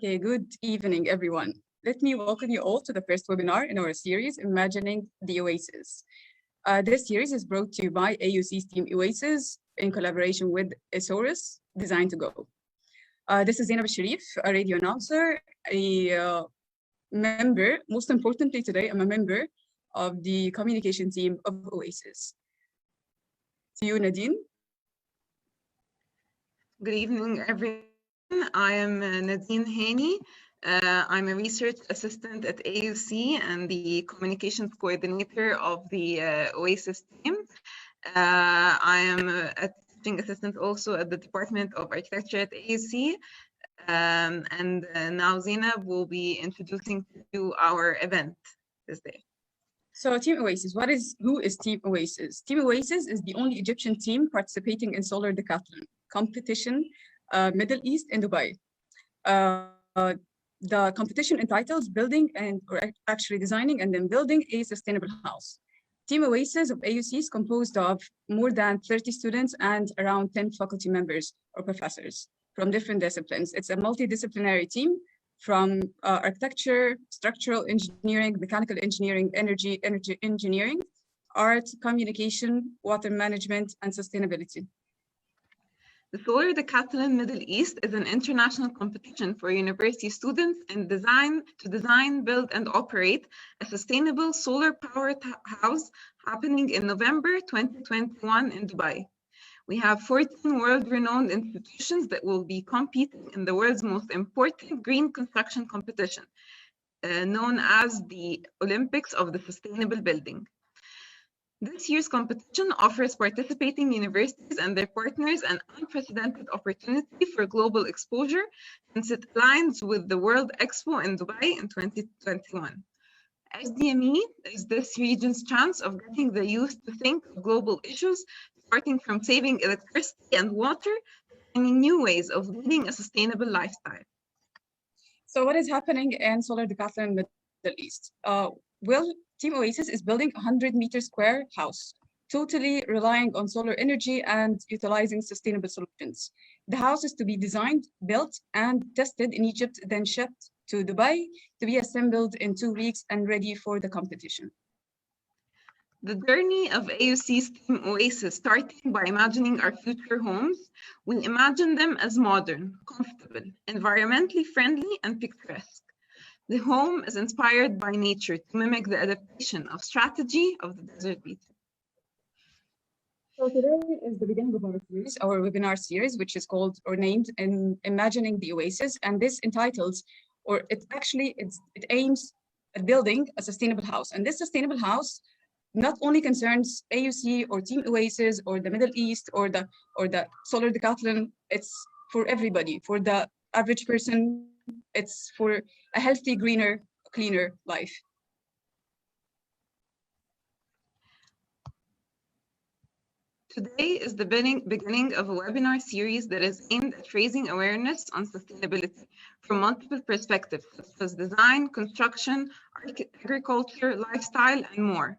Okay, good evening, everyone. Let me welcome you all to the first webinar in our series, Imagining the Oasis. This series is brought to you by AUC Team Oasis in collaboration with Oasis Designed to Go. This is Ahmed Sherif, a radio announcer, a member, most importantly today, I'm a member of the communication team of Oasis. To you, Nadine. Good evening, everyone. I am Nadine Hani. I'm a research assistant at AUC and the communications coordinator of the Oasis team. I am a teaching assistant also at the Department of Architecture at AUC. And now Zainab will be introducing to you our event this day. So Team Oasis, who is Team Oasis? Team Oasis is the only Egyptian team participating in Solar Decathlon competition, Middle East in Dubai. The competition entitles building or actually designing and then building a sustainable house. Team Oasis of AUC is composed of more than 30 students and around 10 faculty members or professors from different disciplines. It's a multidisciplinary team from architecture, structural engineering, mechanical engineering, energy engineering, art, communication, water management, and sustainability. The Solar Decathlon Middle East is an international competition for university students to design, build, and operate a sustainable solar-powered house happening in November 2021 in Dubai. We have 14 world-renowned institutions that will be competing in the world's most important green construction competition, known as the Olympics of the Sustainable Building. This year's competition offers participating universities and their partners an unprecedented opportunity for global exposure since it aligns with the World Expo in Dubai in 2021. SDME is this region's chance of getting the youth to think of global issues, starting from saving electricity and water, finding new ways of leading a sustainable lifestyle. So what is happening in Solar Decathlon Middle East? Well, Team Oasis is building a 100-meter square house, totally relying on solar energy and utilizing sustainable solutions. The house is to be designed, built, and tested in Egypt, then shipped to Dubai to be assembled in 2 weeks and ready for the competition. The journey of AUC's Team Oasis, starting by imagining our future homes, we imagine them as modern, comfortable, environmentally friendly, and picturesque. The home is inspired by nature to mimic the adaptation of strategy of the desert region. So today is the beginning of our webinar series, which is called or named Imagining the Oasis. And this entitles, or it aims at building a sustainable house. And this sustainable house not only concerns AUC or Team Oasis or the Middle East or the Solar Decathlon, it's for everybody, for the average person. It's for a healthy, greener, cleaner life. Today is the beginning of a webinar series that is aimed at raising awareness on sustainability from multiple perspectives, such as design, construction, agriculture, lifestyle, and more.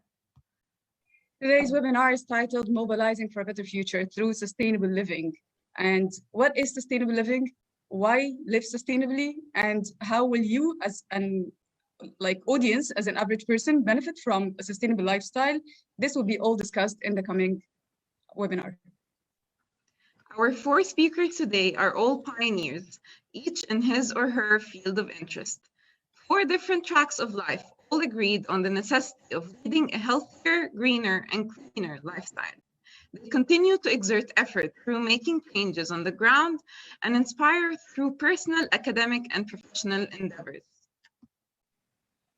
Today's webinar is titled Mobilizing for a Better Future Through Sustainable Living. And what is sustainable living? Why live sustainably, and how will you as an audience, as an average person, benefit from a sustainable lifestyle? This will be all discussed in the coming webinar. Our 4 speakers today are all pioneers, each in his or her field of interest. 4 different tracks of life, all agreed on the necessity of leading a healthier, greener, and cleaner lifestyle. They continue to exert effort through making changes on the ground and inspire through personal, academic, and professional endeavors.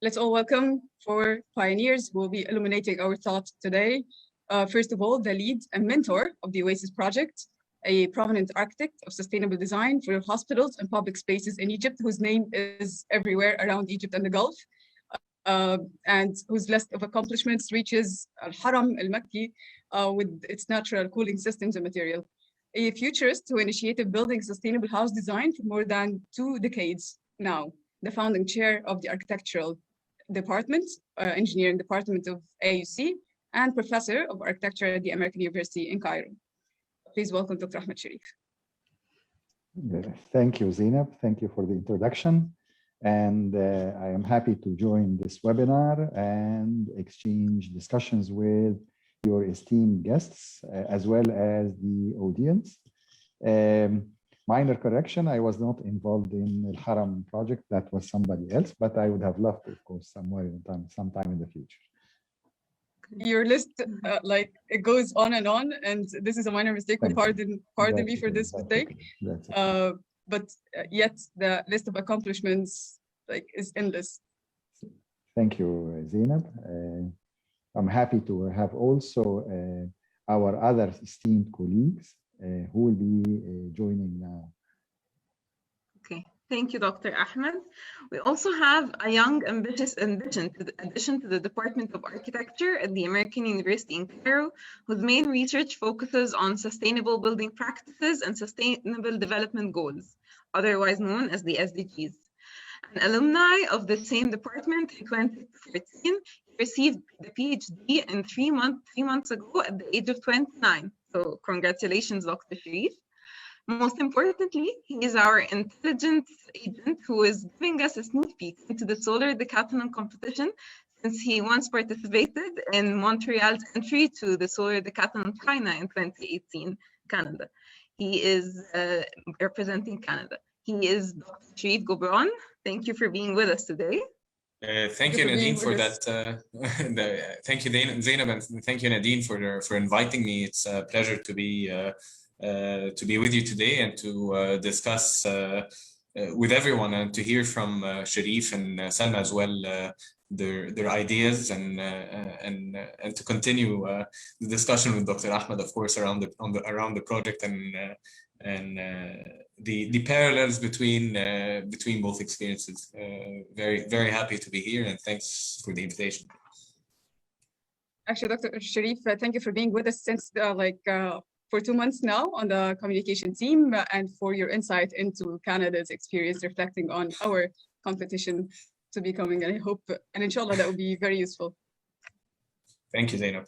Let's all welcome 4 pioneers who will be illuminating our thoughts today. First of all, the lead and mentor of the Oasis project, a prominent architect of sustainable design for hospitals and public spaces in Egypt, whose name is everywhere around Egypt and the Gulf, and whose list of accomplishments reaches Al-Haram al-Makki with its natural cooling systems and material. A futurist who initiated building sustainable house design for more than 2 decades now, the founding chair of the architectural department, engineering department of AUC, and professor of architecture at the American University in Cairo. Please welcome Dr. Ahmed Sherif. Thank you, Zainab. Thank you for the introduction. And I am happy to join this webinar and exchange discussions with your esteemed guests, as well as the audience. Minor correction, I was not involved in the Haram project. That was somebody else, but I would have loved to, of course, sometime in the future. Your list, like, it goes on, and this is a minor mistake. Pardon me for this mistake. But yet the list of accomplishments, like, is endless. Thank you, Zainab. I'm happy to have also our other esteemed colleagues who will be joining now. Okay, thank you, Dr. Ahmed. We also have a young, ambitious addition to the Department of Architecture at the American University in Cairo, whose main research focuses on sustainable building practices and sustainable development goals, otherwise known as the SDGs. An alumni of the same department in 2014, received the PhD in 3 months ago at the age of 29. So congratulations, Dr. Sherif. Most importantly, he is our intelligence agent who is giving us a sneak peek into the Solar Decathlon competition, since he once participated in Montreal's entry to the Solar Decathlon China in 2018, Canada. He is representing Canada. He is Dr. Sherif Goubran. Thank you for being with us today. Thank you, Nadine, for that. Thank you, Zainab, and thank you, Nadine, for inviting me. It's a pleasure to be with you today and to discuss with everyone and to hear from Sherif and Salma as well their ideas and to continue the discussion with Dr. Ahmed, of course, around the project and the parallels between both experiences. Very happy to be here, and thanks for the invitation. Actually, Dr. Sherif, thank you for being with us since for 2 months now on the communication team, and for your insight into Canada's experience, reflecting on our competition to be coming. And I hope, and inshallah, that will be very useful. Thank you, Zainab.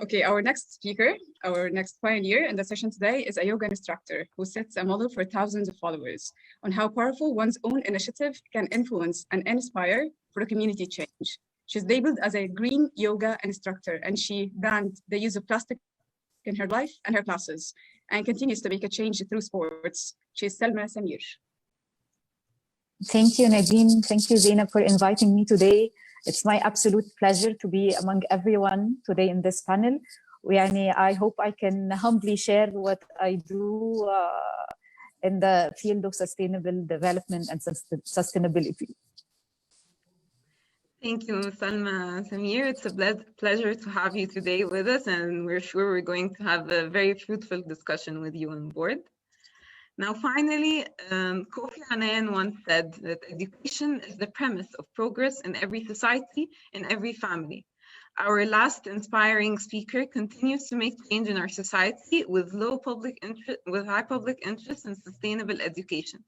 Okay, our next speaker, our next pioneer in the session today is a yoga instructor who sets a model for thousands of followers on how powerful one's own initiative can influence and inspire for a community change. She's labeled as a green yoga instructor, and she banned the use of plastic in her life and her classes, and continues to make a change through sports. She's Salma Samir. Thank you, Nadine. Thank you, Zainab, for inviting me today. It's my absolute pleasure to be among everyone today in this panel. I hope I can humbly share what I do in the field of sustainable development and sustainability. Thank you, Salma Samir. It's a pleasure to have you today with us, and we're sure we're going to have a very fruitful discussion with you on board. Now, finally, Kofi Annan once said that education is the premise of progress in every society, in every family. Our last inspiring speaker continues to make change in our society with high public interest in sustainable education.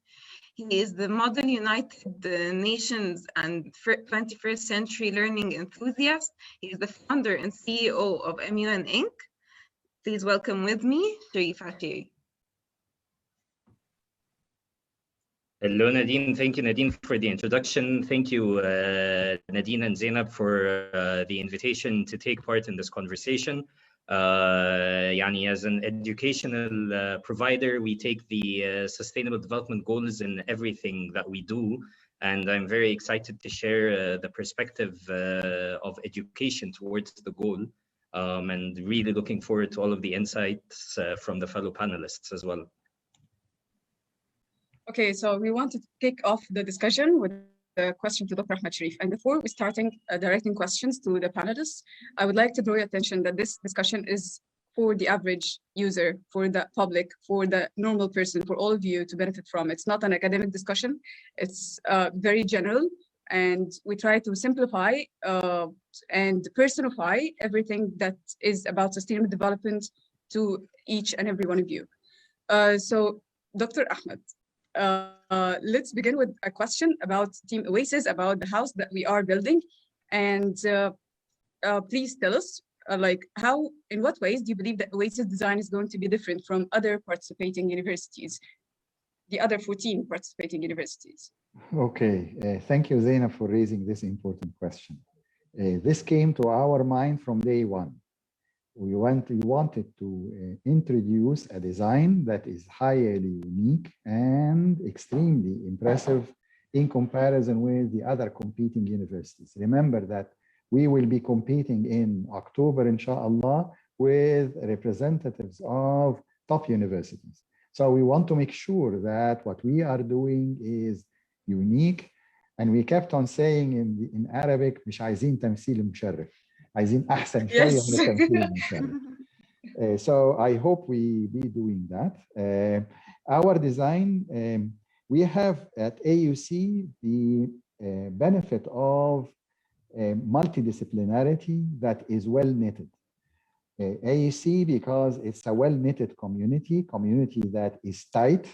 He is the model United Nations and 21st century learning enthusiast. He is the founder and CEO of MUN Inc. Please welcome with me, Sherif Ashiry. Hello, Nadine. Thank you, Nadine, for the introduction. Thank you, Nadine and Zainab, for the invitation to take part in this conversation. As an educational provider, we take the sustainable development goals in everything that we do. And I'm very excited to share the perspective of education towards the goal, and really looking forward to all of the insights from the fellow panelists as well. Okay, so we want to kick off the discussion with a question to Dr. Ahmed Sherif. And before we starting directing questions to the panelists, I would like to draw your attention that this discussion is for the average user, for the public, for the normal person, for all of you to benefit from. It's not an academic discussion. It's very general, and we try to simplify and personify everything that is about sustainable development to each and every one of you. So, Dr. Ahmed, let's begin with a question about Team Oasis, about the house that we are building. And please tell us in what ways do you believe that Oasis design is going to be different from other participating universities, the other 14 participating universities? Okay, thank you, Zainab, for raising this important question. This came to our mind from day one. We wanted to introduce a design that is highly unique and extremely impressive in comparison with the other competing universities. Remember that we will be competing in October, inshallah, with representatives of top universities. So we want to make sure that what we are doing is unique. And we kept on saying in Arabic, مش عايزين تمثيل مشرف. عايزين أحسن شوية من التمثيل المشرف. So I hope we be doing that. Our design, we have at AUC the benefit of multidisciplinarity that is well knitted. AUC, because it's a well-knitted community that is tight.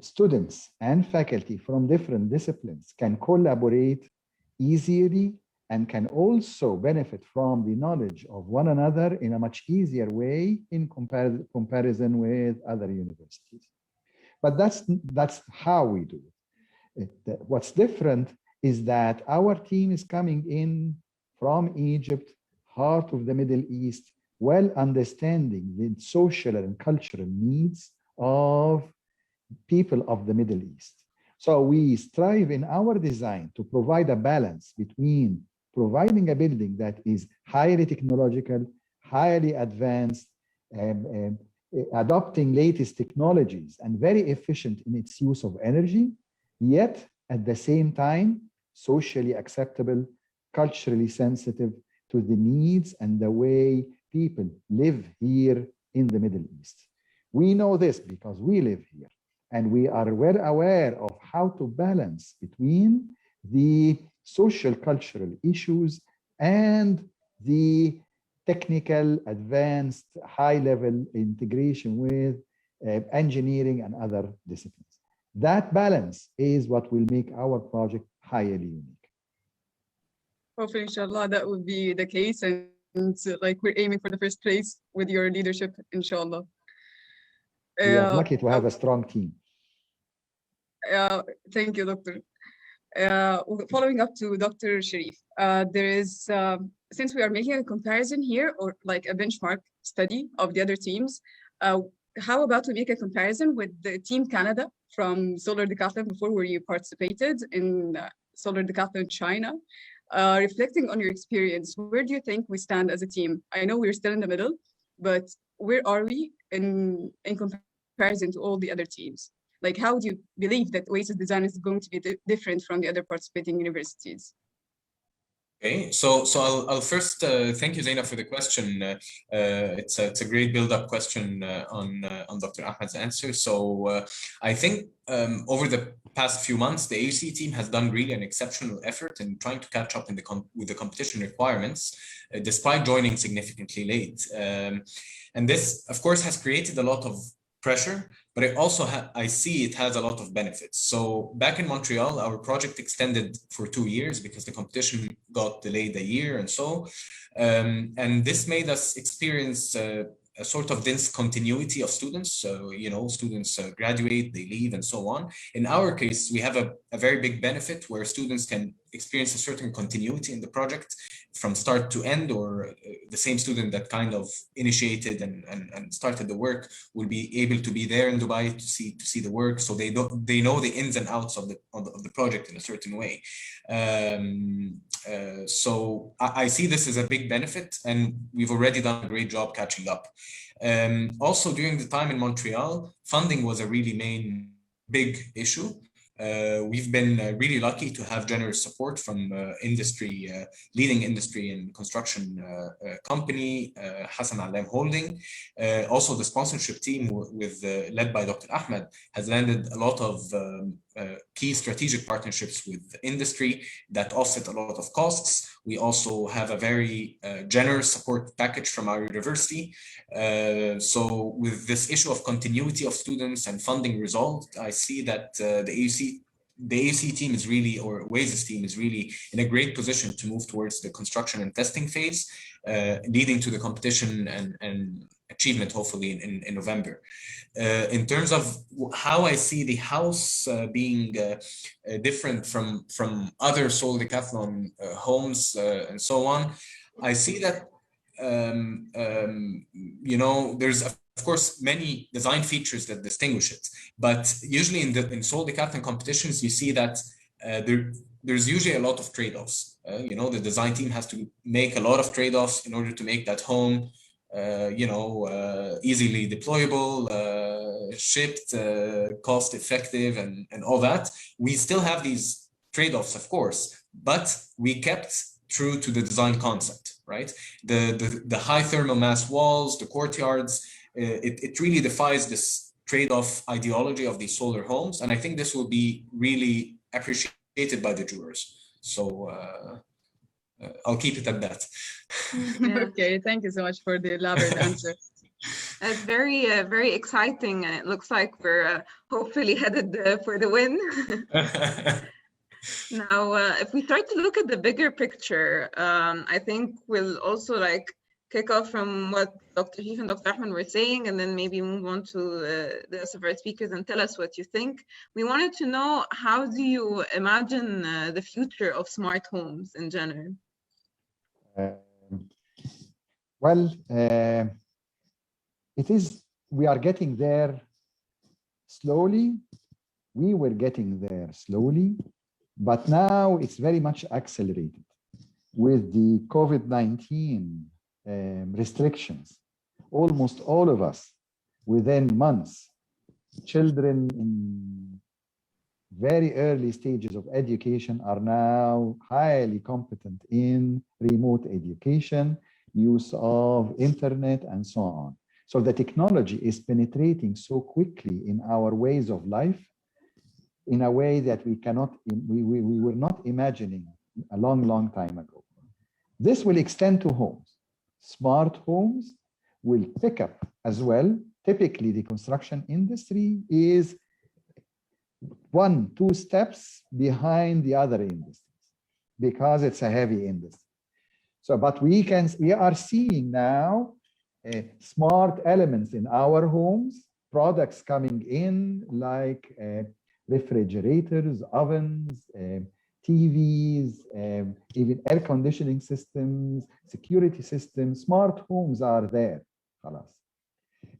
Students and faculty from different disciplines can collaborate easily and can also benefit from the knowledge of one another in a much easier way in comparison with other universities. But that's how we do it. What's different is that our team is coming in from Egypt, heart of the Middle East, well understanding the social and cultural needs of people of the Middle East. So we strive in our design to provide a balance between providing a building that is highly technological, highly advanced, adopting latest technologies and very efficient in its use of energy, yet at the same time, socially acceptable, culturally sensitive to the needs and the way people live here in the Middle East. We know this because we live here, and we are well aware of how to balance between the social cultural issues and the technical, advanced, high-level integration with engineering and other disciplines. That balance is what will make our project highly unique. Hopefully, inshallah, that would be the case. And like we're aiming for the first place with your leadership, inshallah. We are lucky to have a strong team. Thank you, Doctor. Following up to Dr. Sherif, there is, since we are making a comparison here or like a benchmark study of the other teams, how about we make a comparison with the Team Canada from Solar Decathlon before where you participated in Solar Decathlon China? Reflecting on your experience, where do you think we stand as a team? I know we're still in the middle, but where are we in comparison to all the other teams? Like, how do you believe that Oasis design is going to be different from the other participating universities? Okay, so I'll first thank you, Zainab, for the question. It's a great build-up question on Dr. Ahmed's answer. So I think over the past few months, the AUC team has done really an exceptional effort in trying to catch up with the competition requirements, despite joining significantly late. And this, of course, has created a lot of pressure, but it also I see it has a lot of benefits. So back in Montreal, our project extended for 2 years because the competition got delayed a year and so. And this made us experience a sort of dense continuity of students. So, you know, students graduate, they leave and so on. In our case, we have a very big benefit where students can experience a certain continuity in the project from start to end, or the same student that kind of initiated and started the work will be able to be there in Dubai to see the work, so they know the ins and outs of the project in a certain way. So I see this as a big benefit, and we've already done a great job catching up. Also, during the time in Montreal, funding was a really big issue. We've been really lucky to have generous support from industry, leading industry and construction company, Hassan Allam Holding. Also, the sponsorship team led by Dr. Ahmed has landed a lot of key strategic partnerships with industry that offset a lot of costs. We also have a very generous support package from our university. So with this issue of continuity of students and funding resolved, I see that the AUC the AUC team is really, or Oasis team is really in a great position to move towards the construction and testing phase, leading to the competition and achievement, hopefully in November. In terms of how I see the house being different from other Solar Decathlon homes and so on, I see that you know, there's of course many design features that distinguish it, but usually in Solar Decathlon competitions you see that there's usually a lot of trade-offs. You know, the design team has to make a lot of trade-offs in order to make that home you know, easily deployable, shipped, cost effective, and all that. We still have these trade-offs, of course, but we kept true to the design concept, right? The high thermal mass walls, the courtyards, it really defies this trade-off ideology of these solar homes, and I think this will be really appreciated by the viewers. So I'll keep it at that. Yeah. Okay, thank you so much for the elaborate answer. It's very, very exciting, and it looks like we're hopefully headed for the win. Now, if we start to look at the bigger picture, I think we'll also like kick off from what Dr. Sherif and Dr. Ahmed were saying, and then maybe move on to the rest of our speakers and tell us what you think. We wanted to know, how do you imagine the future of smart homes in general? We are getting there slowly. We were getting there slowly, but now it's very much accelerated with the COVID-19 restrictions. Almost all of us within months, children in very early stages of education are now highly competent in remote education, use of internet, and so on. So the technology is penetrating so quickly in our ways of life in a way that we were not imagining a long time ago. This will extend to homes. Smart homes will pick up as well. Typically, the construction industry is 1-2 steps behind the other industries because it's a heavy industry. So, but we are seeing now smart elements in our homes, products coming in like refrigerators, ovens, TVs, even air conditioning systems, security systems. Smart homes are there.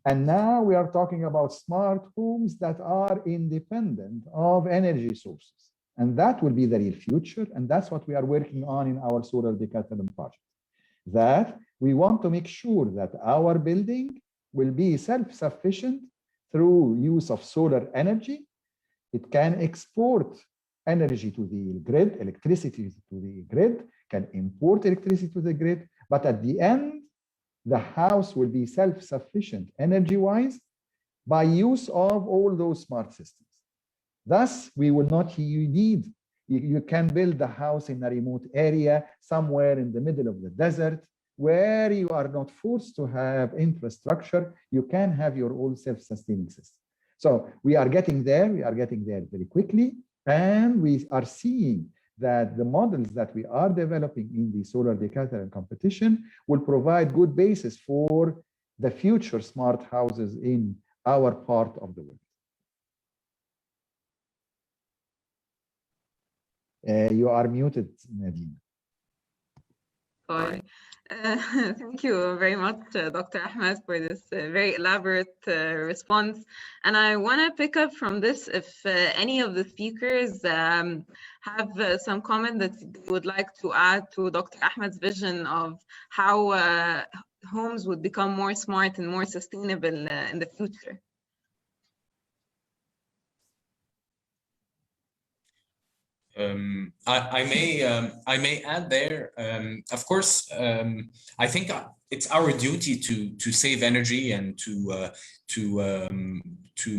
And now we are talking about smart homes that are independent of energy sources. And that will be the real future. And that's what we are working on in our Solar Decathlon project. That we want to make sure that our building will be self-sufficient through use of solar energy. It can export energy to the grid, electricity to the grid, can import electricity to the grid, but at the end, the house will be self-sufficient energy-wise by use of all those smart systems. Thus, we will not need, you can build the house in a remote area, somewhere in the middle of the desert, where you are not forced to have infrastructure. You can have your own self-sustaining system. So we are getting there very quickly. And we are seeing that the models that we are developing in the Solar Decathlon competition will provide good basis for the future smart houses in our part of the world. You are muted, Nadine. Sorry. Thank you very much, Dr. Ahmed, for this very elaborate response. And I want to pick up from this, if any of the speakers have some comment that they would like to add to Dr. Ahmed's vision of how homes would become more smart and more sustainable in the future. I may add there. Of course, I think it's our duty to save energy and to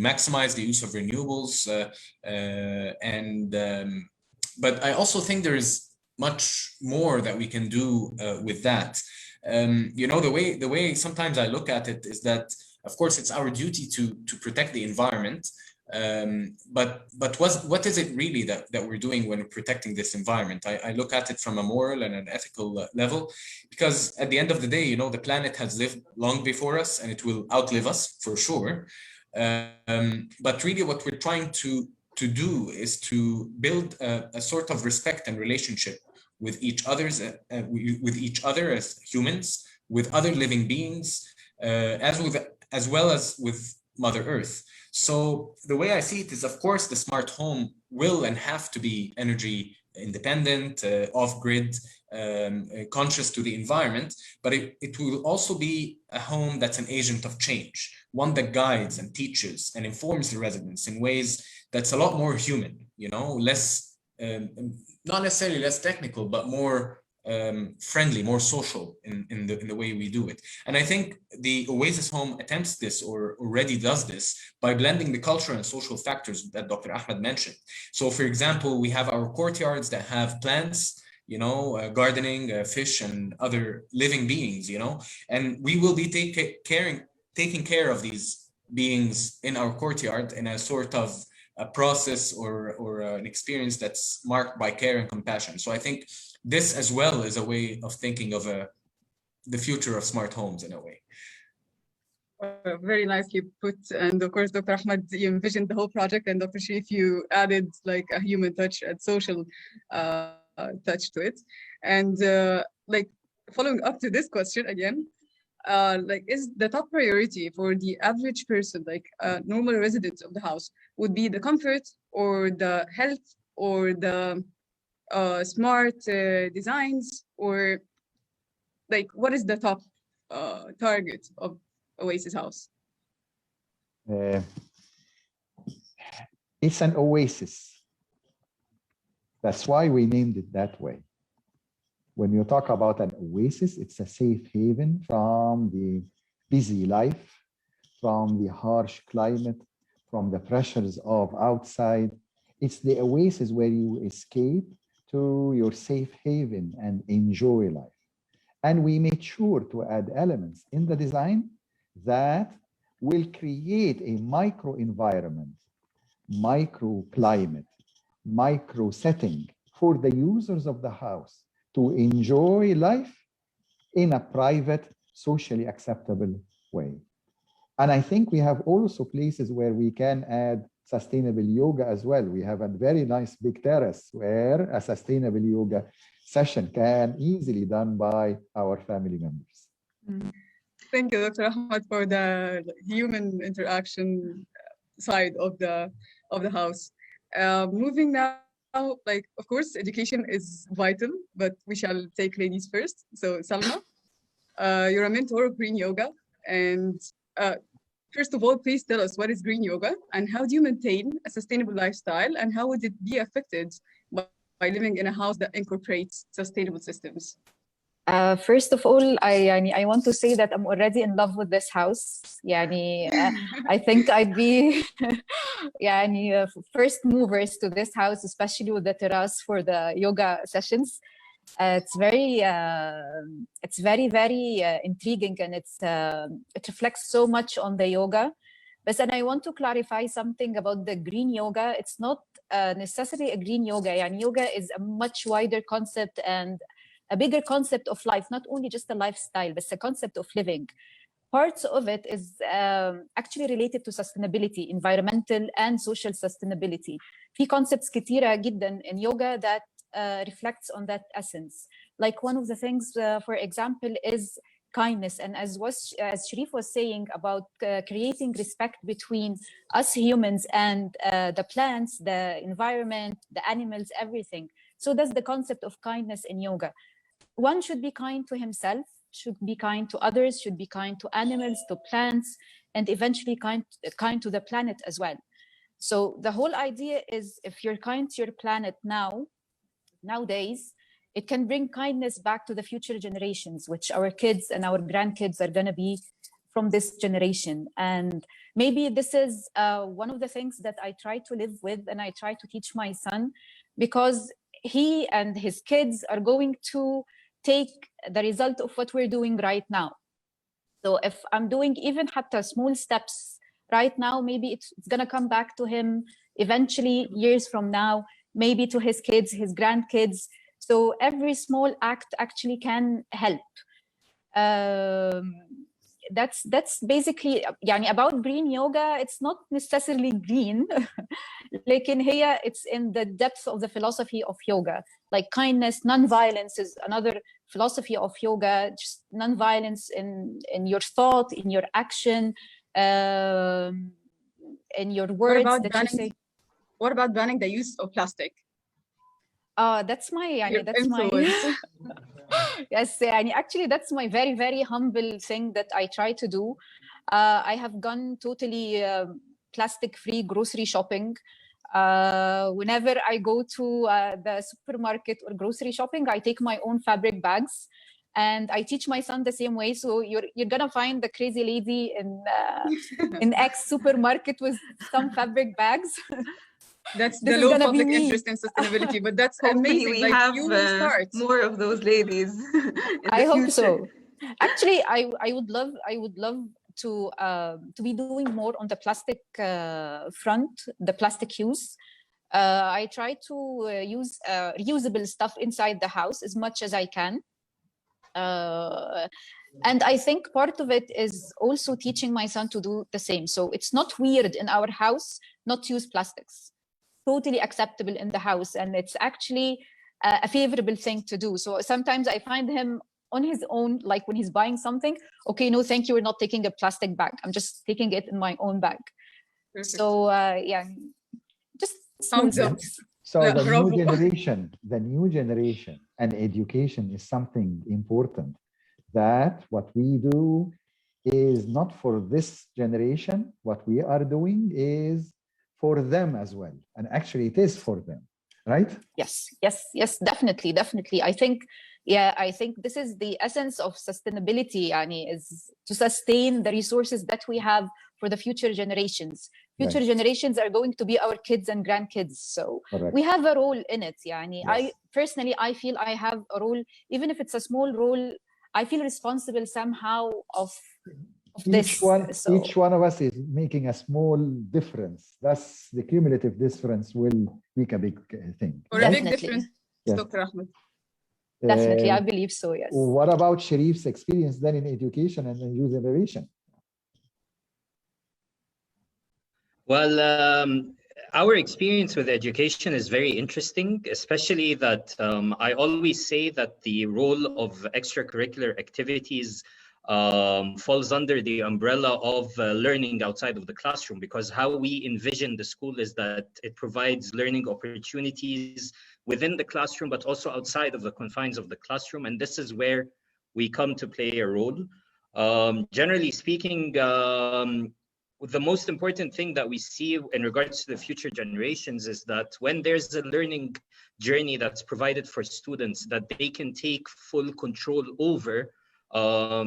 maximize the use of renewables. But I also think there's much more that we can do with that. You know, the way sometimes I look at it is that, of course, it's our duty to protect the environment. But what is it really that we're doing when protecting this environment? I look at it from a moral and an ethical level, because at the end of the day, the planet has lived long before us and it will outlive us for sure. But really what we're trying to do is to build a sort of respect and relationship with each other as humans, with other living beings, as well as with Mother Earth. So the way I see it is, of course, the smart home will and have to be energy independent, off-grid, conscious to the environment, but it will also be a home that's an agent of change, one that guides and teaches and informs the residents in ways that's a lot more human, less, not necessarily less technical, but more friendly, more social in the way we do it. And I think the Oasis Home attempts this, or already does this, by blending the cultural and social factors that Dr. Ahmed mentioned. So for example, we have our courtyards that have plants, gardening, fish and other living beings, and we will be taking care of these beings in our courtyard in a sort of a process or an experience that's marked by care and compassion. So I think this as well is a way of thinking of the future of smart homes in a way. Very nicely put. And of course, Dr. Ahmed, you envisioned the whole project, and Dr. Sherif, you added like a human touch and social touch to it. And like following up to this question again, like is the top priority for the average person, like normal residents of the house, would be the comfort or the health or the smart designs, or like what is the top target of Oasis House? It's an oasis. That's why we named it that way. When you talk about an oasis, it's a safe haven from the busy life, from the harsh climate, from the pressures of outside. It's the oasis where you escape to your safe haven and enjoy life. And we made sure to add elements in the design that will create a micro environment, microclimate, micro setting for the users of the house to enjoy life in a private, socially acceptable way. And I think we have also places where we can add sustainable yoga as well. We have a very nice big terrace where a sustainable yoga session can easily be done by our family members. Thank you, Dr. Ahmed, for the human interaction side of the house. Moving now, like, of course, education is vital, but we shall take ladies first. So Salma, you're a mentor of green yoga. And first of all, please tell us what is green yoga and how do you maintain a sustainable lifestyle, and how would it be affected by living in a house that incorporates sustainable systems? First of all, I want to say that I'm already in love with this house. I think I'd be first movers to this house, especially with the terrace for the yoga sessions. It's very, very intriguing, and it reflects so much on the yoga. But then I want to clarify something about the green yoga. It's not necessarily a green yoga. Yoga is a much wider concept and a bigger concept of life, not only just a lifestyle, but the concept of living. Parts of it is actually related to sustainability, environmental and social sustainability. في concepts كتيرة جدا in yoga that reflects on that essence. Like one of the things, for example, is kindness. And as Sherif was saying about creating respect between us humans and the plants, the environment, the animals, everything. So that's the concept of kindness in yoga. One should be kind to himself, should be kind to others, should be kind to animals, to plants, and eventually kind to the planet as well. So the whole idea is, if you're kind to your planet nowadays, it can bring kindness back to the future generations, which our kids and our grandkids are going to be from this generation. And maybe this is one of the things that I try to live with, and I try to teach my son, because he and his kids are going to take the result of what we're doing right now. So if I'm doing even hatta small steps right now, maybe it's going to come back to him eventually, years from now, maybe to his kids, his grandkids. So every small act actually can help. That's basically يعني about green yoga. It's not necessarily green, لكن هي it's in the depth of the philosophy of yoga. Like kindness, non-violence is another philosophy of yoga. Just non-violence in your thought, in your action, in your words that you say. What about banning the use of plastic? That's my yes, actually that's my very, very humble thing that I try to do. I have gone totally plastic-free grocery shopping. Whenever I go to the supermarket or grocery shopping, I take my own fabric bags, and I teach my son the same way. So you're gonna find the crazy lady in X supermarket with some fabric bags. That's the low public interest in sustainability, but that's amazing. We like have you will start more of those ladies. I hope so. Actually, I would love to be doing more on the plastic front, the plastic use. I try to use reusable stuff inside the house as much as I can. And I think part of it is also teaching my son to do the same. So it's not weird in our house not to use plastics. Totally acceptable in the house, and it's actually a favorable thing to do. So sometimes I find him on his own, like when he's buying something, okay, no, thank you, we're not taking a plastic bag. I'm just taking it in my own bag. Perfect. So yeah, just sounds good. So the new generation and education is something important, that what we do is not for this generation. What we are doing is for them as well, and actually it is for them, right? Yes, definitely. I think this is the essence of sustainability, is to sustain the resources that we have for the future generations. Future generations are going to be our kids and grandkids, so we have a role in it. I personally, I feel I have a role, even if it's a small role. I feel responsible somehow of each one of us is making a small difference. Thus, the cumulative difference will make a big thing. Or a big difference, yes. Dr. Ahmed. Definitely, I believe so, yes. What about Sherif's experience then in education and in youth generation? Well, our experience with education is very interesting, especially that I always say that the role of extracurricular activities falls under the umbrella of learning outside of the classroom, because how we envision the school is that it provides learning opportunities within the classroom, but also outside of the confines of the classroom. And this is where we come to play a role. Generally speaking, the most important thing that we see in regards to the future generations is that when there's a learning journey that's provided for students that they can take full control over,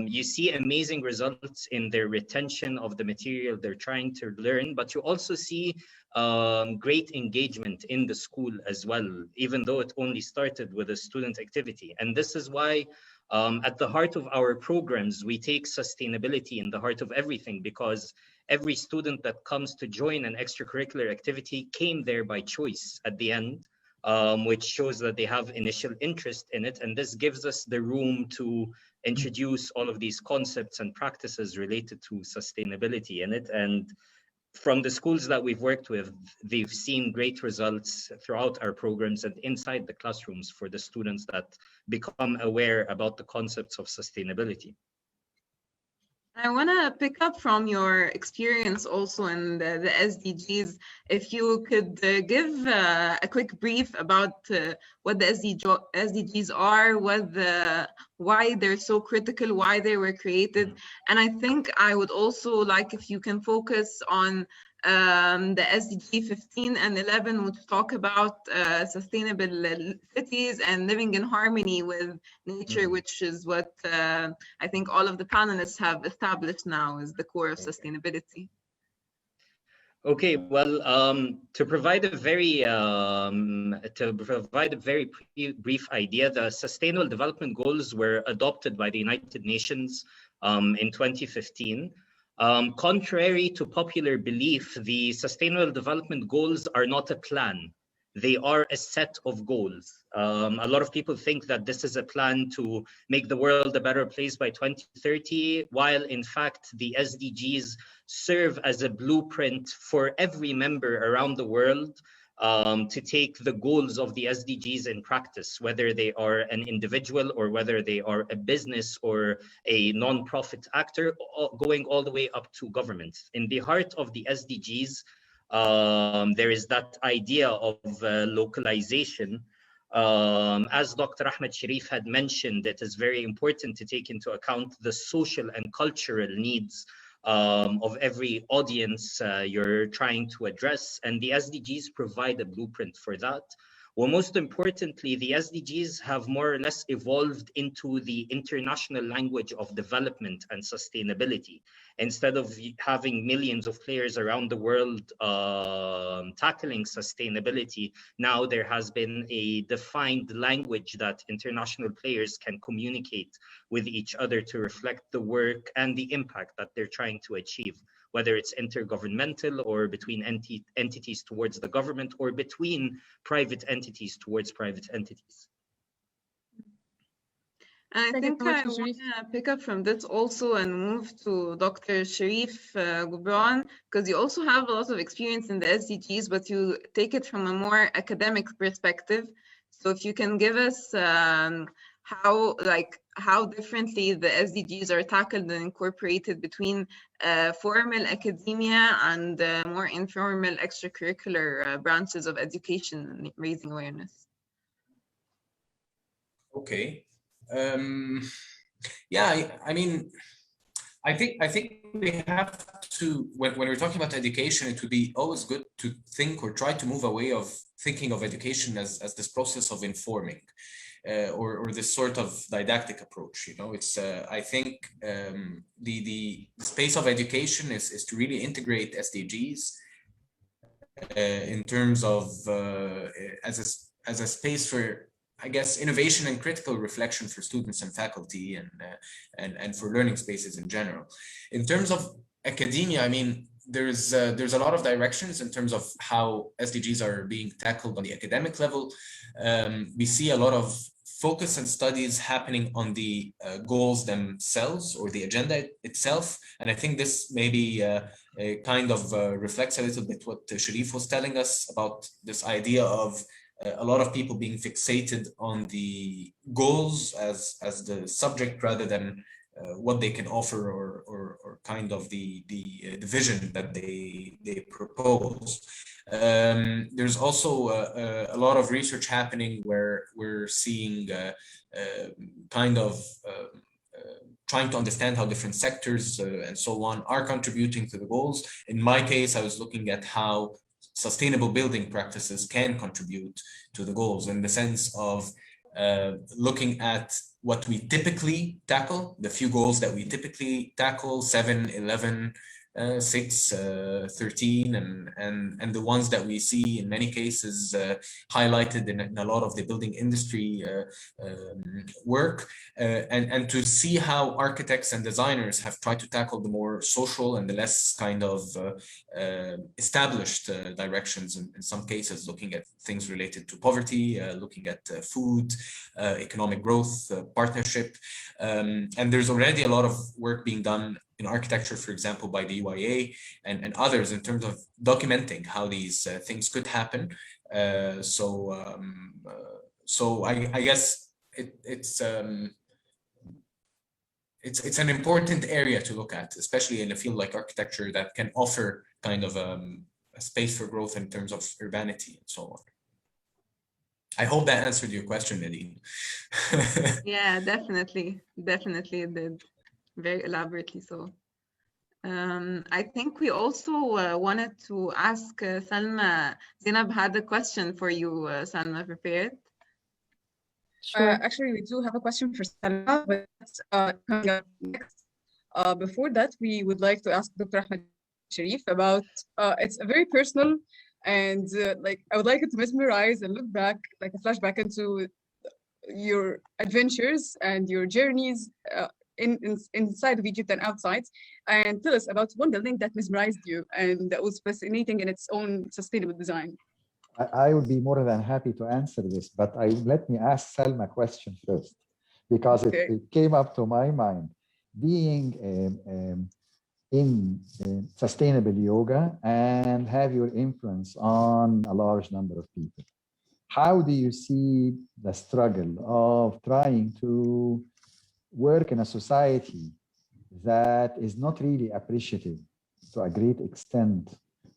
you see amazing results in their retention of the material they're trying to learn, but you also see great engagement in the school as well, even though it only started with a student activity. And this is why at the heart of our programs, we take sustainability in the heart of everything, because every student that comes to join an extracurricular activity came there by choice at the end, which shows that they have initial interest in it. And this gives us the room to introduce all of these concepts and practices related to sustainability in it. And from the schools that we've worked with, they've seen great results throughout our programs and inside the classrooms for the students that become aware about the concepts of sustainability. I want to pick up from your experience also in the SDGs. If you could give a quick brief about what the SDGs are, why they're so critical, why they were created. And I think I would also like if you can focus on the SDG 15 and 11, which talk about sustainable cities and living in harmony with nature, which is what I think all of the panelists have established now is the core of sustainability. Okay, well, to provide a very brief idea, the Sustainable Development Goals were adopted by the United Nations in 2015. Contrary to popular belief, the Sustainable Development Goals are not a plan. They are a set of goals. A lot of people think that this is a plan to make the world a better place by 2030, while in fact the SDGs serve as a blueprint for every member around the world to take the goals of the SDGs in practice, whether they are an individual or whether they are a business or a non-profit actor, going all the way up to governments. In the heart of the SDGs, there is that idea of localization. As Dr. Ahmed Sherif had mentioned, it is very important to take into account the social and cultural needs of every audience you're trying to address, and the SDGs provide a blueprint for that. Well, most importantly, the SDGs have more or less evolved into the international language of development and sustainability. Instead of having millions of players around the world tackling sustainability, now there has been a defined language that international players can communicate with each other to reflect the work and the impact that they're trying to achieve, whether it's intergovernmental or between entities towards the government or between private entities towards private entities. I think I want to pick up from this also and move to Dr. Sherif Goubran, because you also have a lot of experience in the SDGs, but you take it from a more academic perspective. So if you can give us how differently the SDGs are tackled and incorporated between formal academia and more informal extracurricular branches of education and raising awareness. Okay. Yeah, I mean, I think we have to, when we're talking about education, it would be always good to think or try to move away of thinking of education as this process of informing or this sort of didactic approach. You know, it's I think the space of education is to really integrate SDGs in terms of as a space for, I guess, innovation and critical reflection for students and faculty and for learning spaces in general. In terms of academia, I mean, there's a lot of directions in terms of how SDGs are being tackled on the academic level. We see a lot of focus and studies happening on the goals themselves or the agenda itself. And I think this maybe kind of reflects a little bit what Sherif was telling us about this idea of a lot of people being fixated on the goals as the subject rather than what they can offer or kind of the vision that they propose. There's also a lot of research happening where we're seeing kind of trying to understand how different sectors and so on are contributing to the goals. In my case, I was looking at how sustainable building practices can contribute to the goals in the sense of looking at what we typically tackle, the few goals that we typically tackle, 7, 11, 6, 13, and the ones that we see in many cases highlighted in a lot of the building industry work, and to see how architects and designers have tried to tackle the more social and the less kind of established directions, in some cases looking at things related to poverty, looking at food, economic growth, partnership, and there's already a lot of work being done in architecture, for example, by the UIA and others in terms of documenting how these things could happen. So I guess it's an important area to look at, especially in a field like architecture that can offer kind of a space for growth in terms of urbanity and so on. I hope that answered your question, Nadine. Yeah, definitely it did. Very elaborately so. I think we also wanted to ask Salma. Zainab had a question for you, Salma, prepared? Sure. Actually, we do have a question for Salma, but coming up next. Before that, we would like to ask Dr. Ahmed Sherif about, it's a very personal and like, I would like you to mesmerize and look back, like a flashback into your adventures and your journeys inside of Egypt and outside, and tell us about one building that mesmerized you and that was fascinating in its own sustainable design. I would be more than happy to answer this, but let me ask Salma a question first, because it came up to my mind. Being in sustainable yoga and have your influence on a large number of people, how do you see the struggle of trying to work in a society that is not really appreciative to a great extent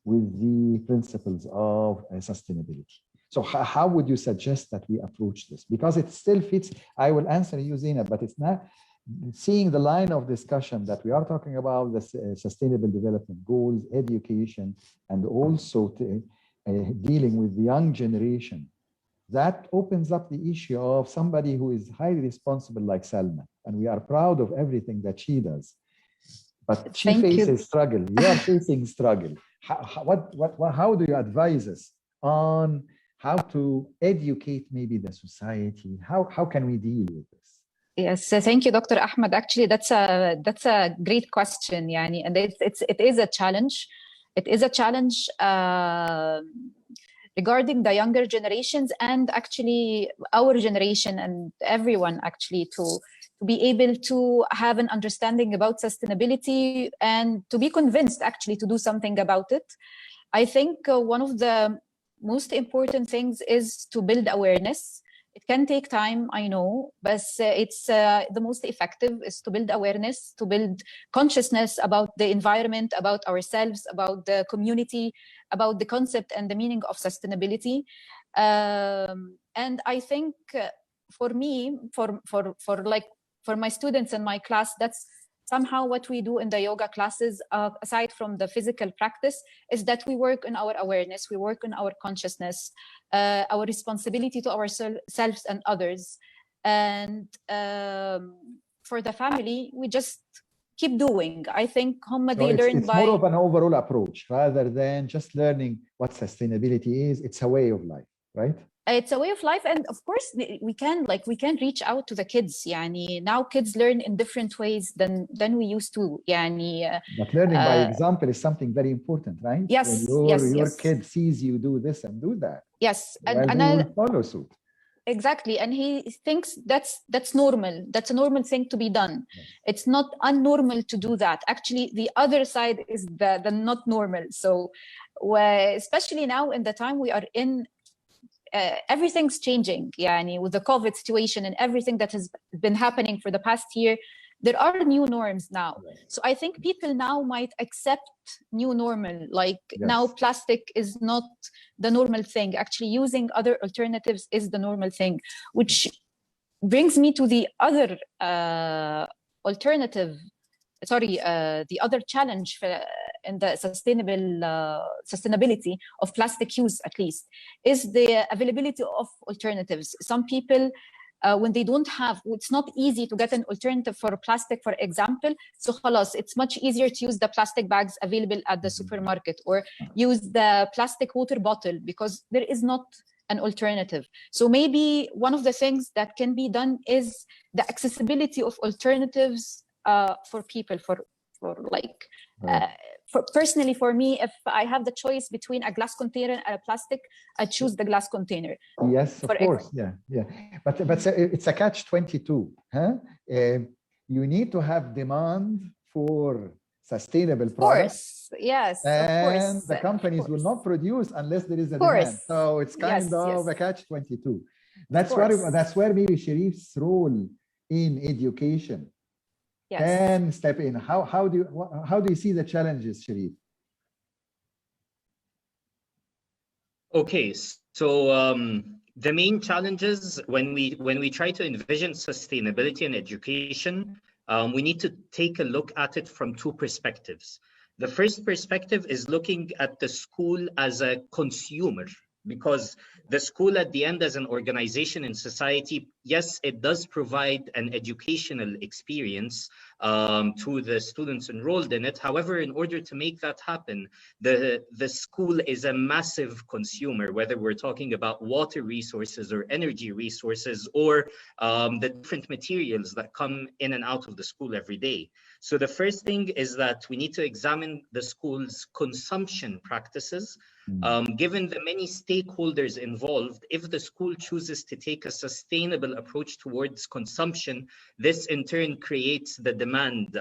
with the principles of sustainability? So how would you suggest that we approach this? Because it still fits, I will answer you, Zainab, but it's not seeing the line of discussion that we are talking about the sustainable development goals, education, and also dealing with the young generation. That opens up the issue of somebody who is highly responsible like Salma, and we are proud of everything that she does. But she faces struggle. You are facing struggle. How do you advise us on how to educate maybe the society? How can we deal with this? Yes, thank you, Dr. Ahmed. Actually, that's a great question, yani, and it is a challenge. It is a challenge regarding the younger generations and actually our generation and everyone actually to be able to have an understanding about sustainability and to be convinced actually to do something about it. I think one of the most important things is to build awareness. It can take time, I know, but it's the most effective is to build awareness, to build consciousness about the environment, about ourselves, about the community, about the concept and the meaning of sustainability. And I think for me, for my students in my class, that's somehow what we do in the yoga classes, aside from the physical practice, is that we work on our awareness, we work on our consciousness, our responsibility to ourselves and others. And for the family, we just keep doing. I think they learn it's more of an overall approach rather than just learning what sustainability is. It's a way of life, right? It's a way of life, and of course we can reach out to the kids. Yani, now kids learn in different ways than we used to. Yani, but learning by example is something very important, right? Yes. When your kid sees you do this and do that. Yes, and he will follow suit. Exactly, and he thinks that's normal. That's a normal thing to be done. Yes. It's not unnormal to do that. Actually, the other side is the not normal. So, especially now in the time we are in. Everything's changing, yani, with the COVID situation and everything that has been happening for the past year. There are new norms now. Yes. So I think people now might accept new normal. Like now plastic is not the normal thing. Actually using other alternatives is the normal thing, which brings me to the other the other challenge in the sustainability of plastic use, at least, is the availability of alternatives. Some people, when they don't have, it's not easy to get an alternative for plastic, for example. So it's much easier to use the plastic bags available at the supermarket or use the plastic water bottle because there is not an alternative. So maybe one of the things that can be done is the accessibility of alternatives for people, personally, for me, if I have the choice between a glass container and a plastic, I choose the glass container. Yes, of course. Yeah. But it's a catch-22. Huh? You need to have demand for sustainable products. Yes, and of course. The companies will not produce unless there is a demand. So it's kind of a catch-22. That's where maybe Sherif's role in education can step in. How do you see the challenges, Sherif? Okay, so the main challenges when we try to envision sustainability and education, we need to take a look at it from two perspectives. The first perspective is looking at the school as a consumer, because the school at the end as an organization in society, yes, it does provide an educational experience, to the students enrolled in it. However, in order to make that happen, the school is a massive consumer, whether we're talking about water resources or energy resources or the different materials that come in and out of the school every day. So the first thing is that we need to examine the school's consumption practices. Given the many stakeholders involved, if the school chooses to take a sustainable approach towards consumption, this in turn creates the demand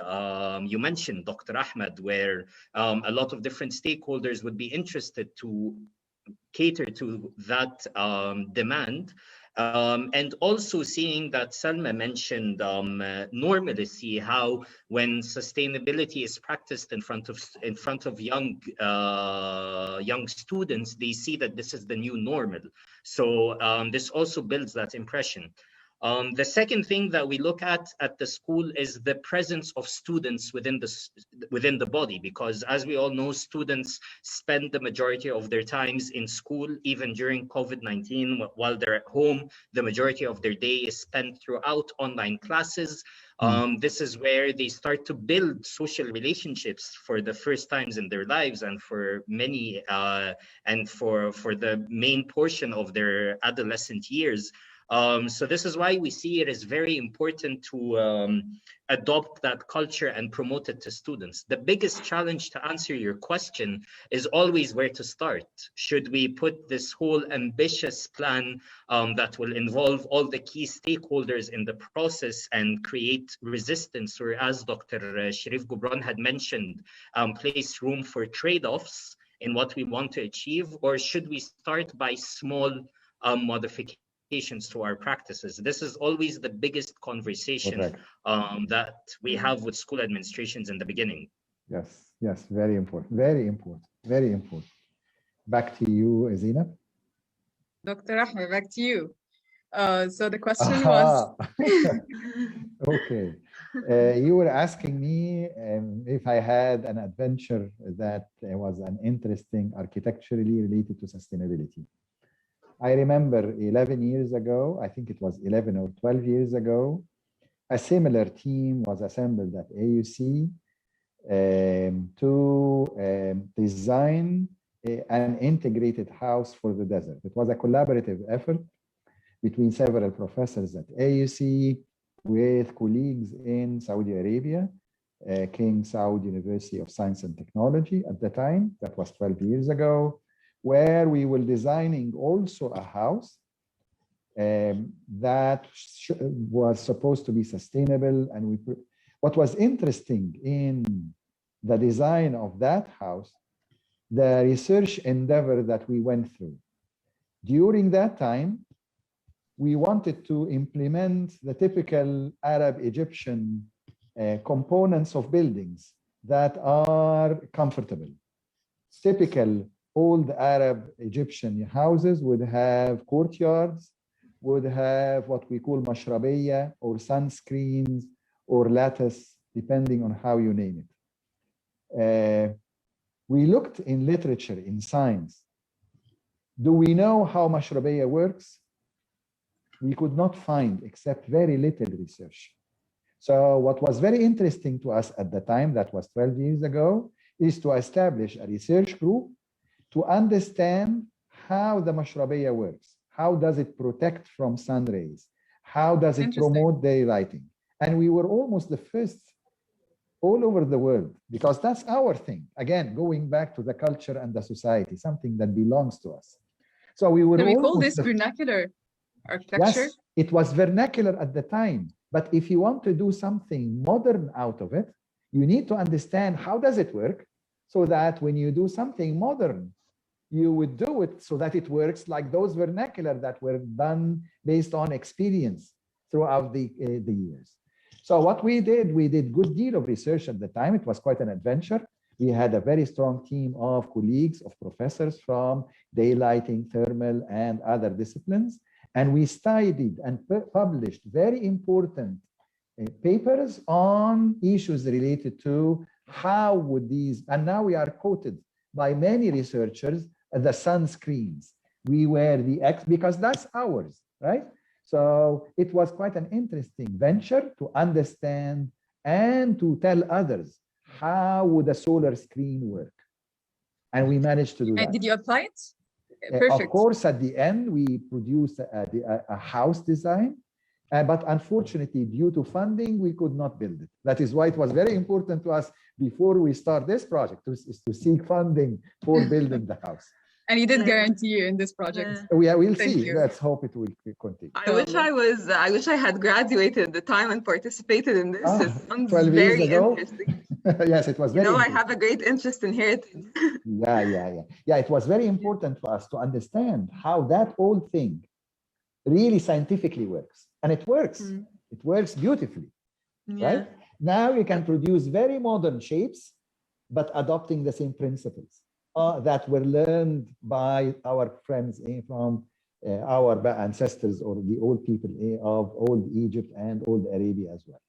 you mentioned, Dr. Ahmed, where a lot of different stakeholders would be interested to cater to that demand. And also seeing that Salma mentioned normalcy, how when sustainability is practiced in front of young students, they see that this is the new normal. So this also builds that impression. The second thing that we look at the school is the presence of students within the body, because as we all know, students spend the majority of their times in school. Even during COVID-19, while they're at home, the majority of their day is spent throughout online classes. This is where they start to build social relationships for the first times in their lives, and for many and for the main portion of their adolescent years. So this is why we see it as very important to adopt that culture and promote it to students. The biggest challenge, to answer your question, is always where to start. Should we put this whole ambitious plan that will involve all the key stakeholders in the process and create resistance, or as Dr. Sherif Goubran had mentioned, place room for trade-offs in what we want to achieve, or should we start by small modifications to our practices? This is always the biggest conversation that we have with school administrations in the beginning. Yes, yes, very important, very important, very important. Back to you, Zainab. Dr. Ahmed, back to you. So the question was... Okay. You were asking me if I had an adventure that was an interesting architecturally related to sustainability. I remember 11 years ago, I think it was 11 or 12 years ago, a similar team was assembled at AUC to design an integrated house for the desert. It was a collaborative effort between several professors at AUC with colleagues in Saudi Arabia, King Saud University of Science and Technology at the time, that was 12 years ago, where we were designing also a house that was supposed to be sustainable. And what was interesting in the design of that house, the research endeavor that we went through. During that time, we wanted to implement the typical Arab Egyptian components of buildings that are comfortable. Typical old Arab Egyptian houses would have courtyards, would have what we call mashrabiyya or sunscreens or lattice, depending on how you name it. We looked in literature, in science. Do we know how mashrabiyya works? We could not find, except very little research. So what was very interesting to us at the time, that was 12 years ago, is to establish a research group to understand how the mashrabiyya works. How does it protect from sun rays? How does it promote daylighting? And we were almost the first all over the world, because that's our thing. Again, going back to the culture and the society, something that belongs to us. So we were. Can we call this vernacular architecture? Yes, it was vernacular at the time. But if you want to do something modern out of it, you need to understand how does it work, so that when you do something modern, you would do it so that it works like those vernacular that were done based on experience throughout the years. So what we did good deal of research at the time. It was quite an adventure. We had a very strong team of colleagues, of professors from daylighting, thermal, and other disciplines. And we studied and published very important papers on issues related to how would these, and now we are quoted by many researchers, the sunscreens. We were the because that's ours, right? So it was quite an interesting venture to understand and to tell others how would a solar screen work. And we managed to do that. And did you apply it? Perfect. Of course, at the end, we produced a house design, but unfortunately, due to funding, we could not build it. That is why it was very important to us before we start this project to seek funding for building the house. And you did guarantee you in this project. We'll see. Let's hope it will continue. I wish I had graduated at the time and participated in this. It sounds 12 years very ago. Interesting. Yes, it was very I have a great interest in heritage. Yeah, it was very important for us to understand how that old thing really scientifically works. And it works. It works beautifully, right? Now we can produce very modern shapes, but adopting the same principles that were learned by our friends from our ancestors or the old people of old Egypt and old Arabia as well.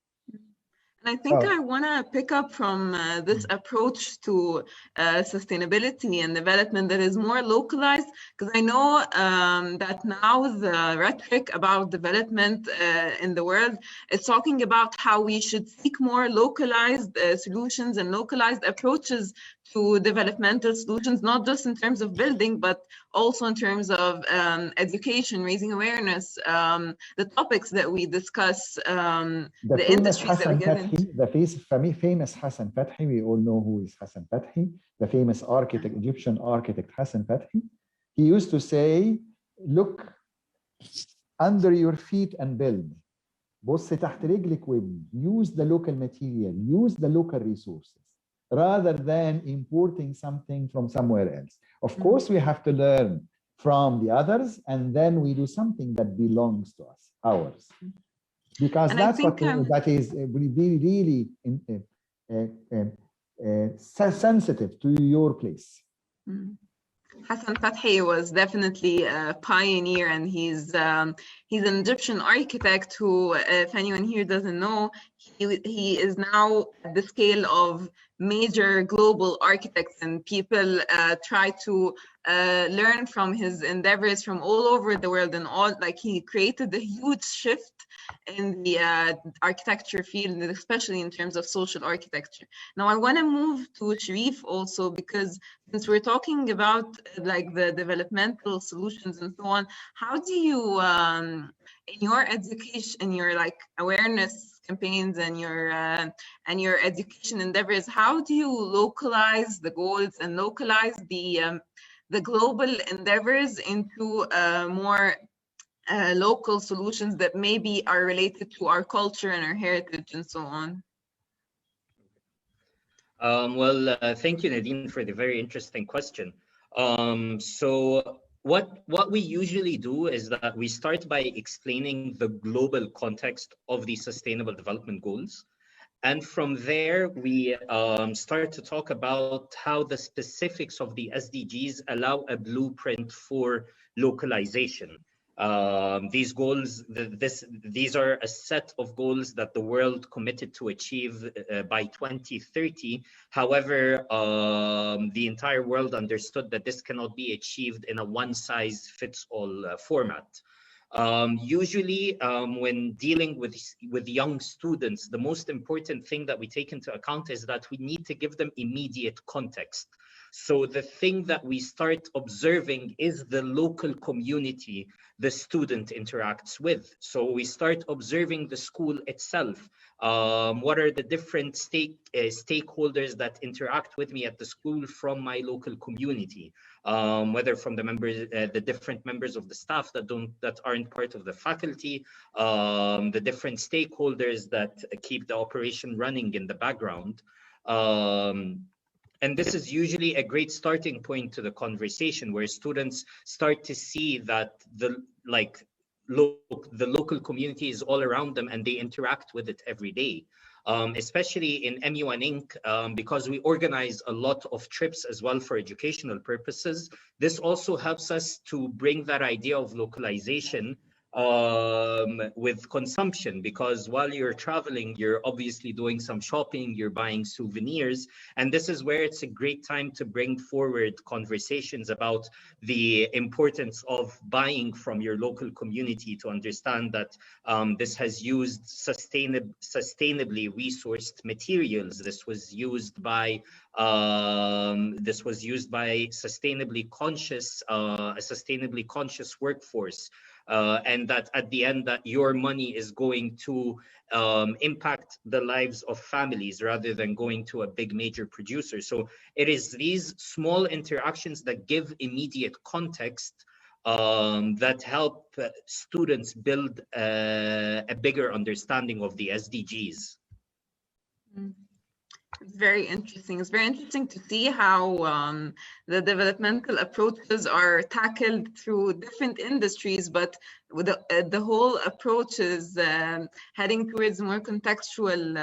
And I think I want to pick up from this approach to sustainability and development that is more localized, because I know that now the rhetoric about development in the world is talking about how we should seek more localized solutions and localized approaches to developmental solutions, not just in terms of building, but also in terms of education, raising awareness, the topics that we discuss, the industries that we get into. The famous Hassan Fathi, we all know who is Hassan Fathi, the famous architect, Egyptian architect Hassan Fathi. He used to say, look under your feet and build. بص تحت رجلك وابني. Use the local material, use the local resources, rather than importing something from somewhere else. Of course, we have to learn from the others, and then we do something that belongs to us, ours. Because and that's what that is really sensitive to your place. Hassan Fathi was definitely a pioneer, and he's an Egyptian architect who, if anyone here doesn't know, he is now at the scale of major global architects, and people try to learn from his endeavors from all over the world, and he created a huge shift in the architecture field, and especially in terms of social architecture. Now I want to move to Sherif also, because since we're talking about the developmental solutions and so on, how do you in your education, in your awareness campaigns and your education endeavors, how do you localize the goals and localize the global endeavors into more local solutions that maybe are related to our culture and our heritage and so on? Thank you, Nadine, for the very interesting question. So what we usually do is that we start by explaining the global context of the Sustainable Development Goals. And from there, we start to talk about how the specifics of the SDGs allow a blueprint for localization. These goals, these are a set of goals that the world committed to achieve by 2030. However, the entire world understood that this cannot be achieved in a one-size-fits-all format. Usually, when dealing with young students, the most important thing that we take into account is that we need to give them immediate context. So the thing that we start observing is the local community the student interacts with. So we start observing the school itself. What are the different stakeholders that interact with me at the school from my local community? Whether from the members, the different members of the staff that aren't part of the faculty, the different stakeholders that keep the operation running in the background. And this is usually a great starting point to the conversation, where students start to see that the local community is all around them and they interact with it every day. Especially in MUN Inc., because we organize a lot of trips as well for educational purposes. This also helps us to bring that idea of localization with consumption, because while you're traveling, you're obviously doing some shopping, you're buying souvenirs, and this is where it's a great time to bring forward conversations about the importance of buying from your local community, to understand that this has used sustainably resourced materials. This was used by a sustainably conscious workforce. And that at the end, that your money is going to impact the lives of families rather than going to a big major producer. So it is these small interactions that give immediate context that help students build a bigger understanding of the SDGs. It's very interesting. It's very interesting to see how the developmental approaches are tackled through different industries, but with the whole approach is heading towards a more contextual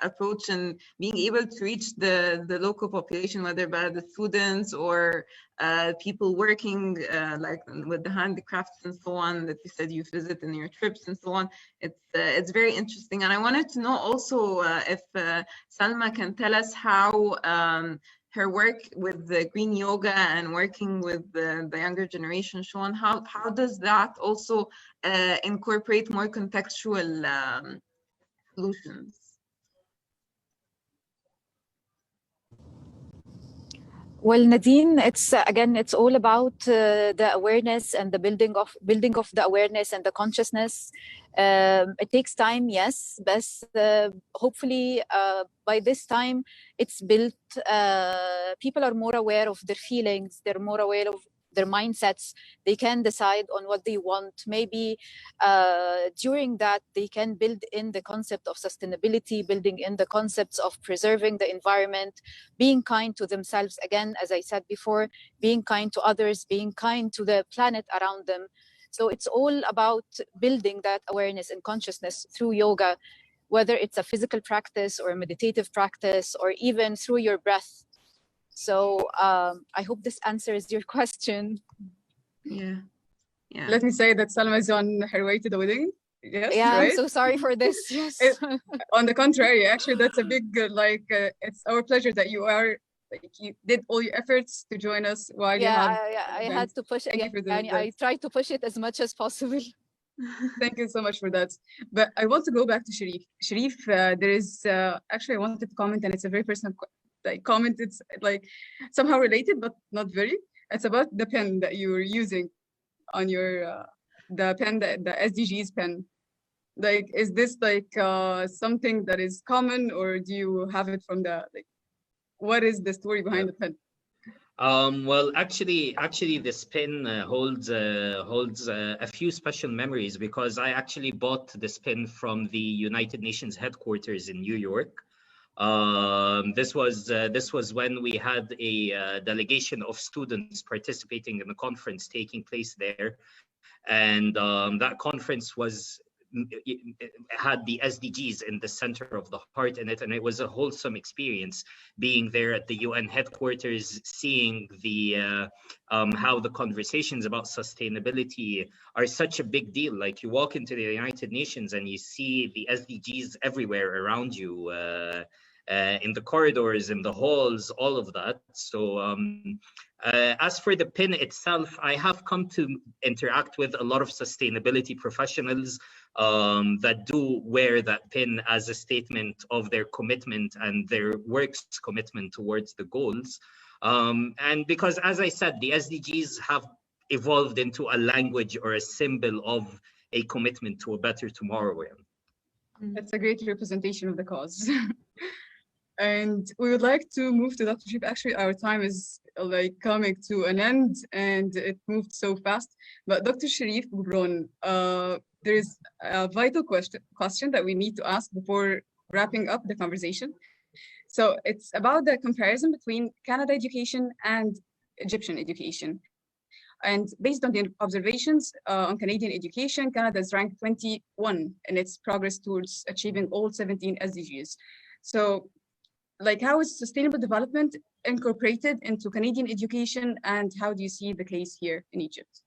approach and being able to reach the local population, whether by the students or people working like with the handicrafts and so on that you said you visit in your trips and so on. It's very interesting. And I wanted to know also if Salma can tell us how her work with the green yoga and working with the younger generation, Sean, how does that also incorporate more contextual solutions? Well, Nadine, it's again, it's all about the awareness and the building of the awareness and the consciousness. It takes time, yes, but hopefully by this time it's built. People are more aware of their feelings. They're more aware of their mindsets. They can decide on what they want. Maybe during that, they can build in the concept of sustainability, building in the concepts of preserving the environment, being kind to themselves. Again, as I said before, being kind to others, being kind to the planet around them. So it's all about building that awareness and consciousness through yoga, whether it's a physical practice or a meditative practice, or even through your breath. So I hope this answers your question. Yeah. Let me say that Salma is on her way to the wedding. Yes, yeah, right? I'm so sorry for this. Yes. On the contrary, actually, that's a big it's our pleasure that you did all your efforts to join us while you have. I had to push it. I tried to push it as much as possible. Thank you so much for that. But I want to go back to Sherif. Sherif, there is actually I wanted to comment, and it's a very personal comment. It's like somehow related, but not very. It's about the pen that you were using on your the pen, the SDGs pen. Like, is this like something that is common, or do you have it from the what is the story behind the pen? Well, actually, this pin holds a few special memories, because I actually bought this pin from the United Nations headquarters in New York. This was when we had a delegation of students participating in a conference taking place there, and that conference had the SDGs in the center of the heart in it, and it was a wholesome experience being there at the UN headquarters, seeing the how the conversations about sustainability are such a big deal. Like, you walk into the United Nations and you see the SDGs everywhere around you, in the corridors, in the halls, all of that. So as for the pin itself, I have come to interact with a lot of sustainability professionals that do wear that pin as a statement of their commitment and their work's commitment towards the goals. And because, as I said, the SDGs have evolved into a language or a symbol of a commitment to a better tomorrow. That's a great representation of the cause. And we would like to move to Dr. Sherif. Actually, our time is like coming to an end, and it moved so fast. But Dr. Sherif Goubran, there is a vital question that we need to ask before wrapping up the conversation. So it's about the comparison between Canada education and Egyptian education. And based on the observations on Canadian education, Canada is ranked 21 in its progress towards achieving all 17 SDGs. So, like, how is sustainable development incorporated into Canadian education, and how do you see the case here in Egypt?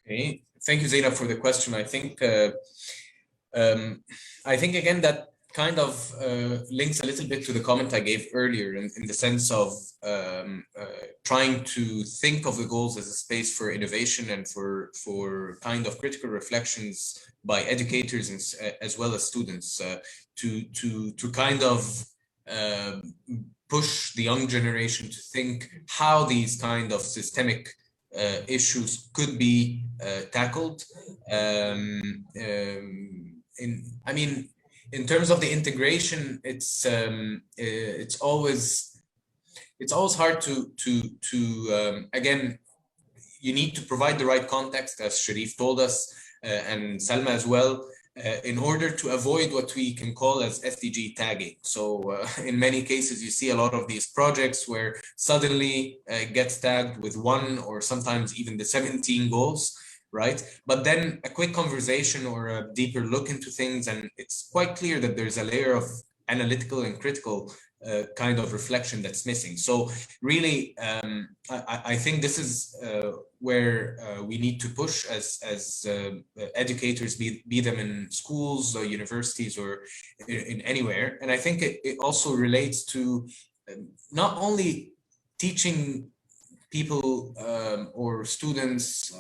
Okay, thank you, Zainab, for the question. I think again that kind of links a little bit to the comment I gave earlier in the sense of trying to think of the goals as a space for innovation and for kind of critical reflections by educators as well as students to kind of push the young generation to think how these kind of systemic issues could be tackled. In terms of the integration, it's always hard to again, you need to provide the right context, as Sherif told us, and Salma as well, in order to avoid what we can call as SDG tagging. So in many cases, you see a lot of these projects where suddenly it gets tagged with 1 or sometimes even the 17 goals, right? But then a quick conversation or a deeper look into things, and it's quite clear that there's a layer of analytical and critical kind of reflection that's missing. So really, I think this is where we need to push as educators, be them in schools or universities or in anywhere. And I think it also relates to not only teaching people or students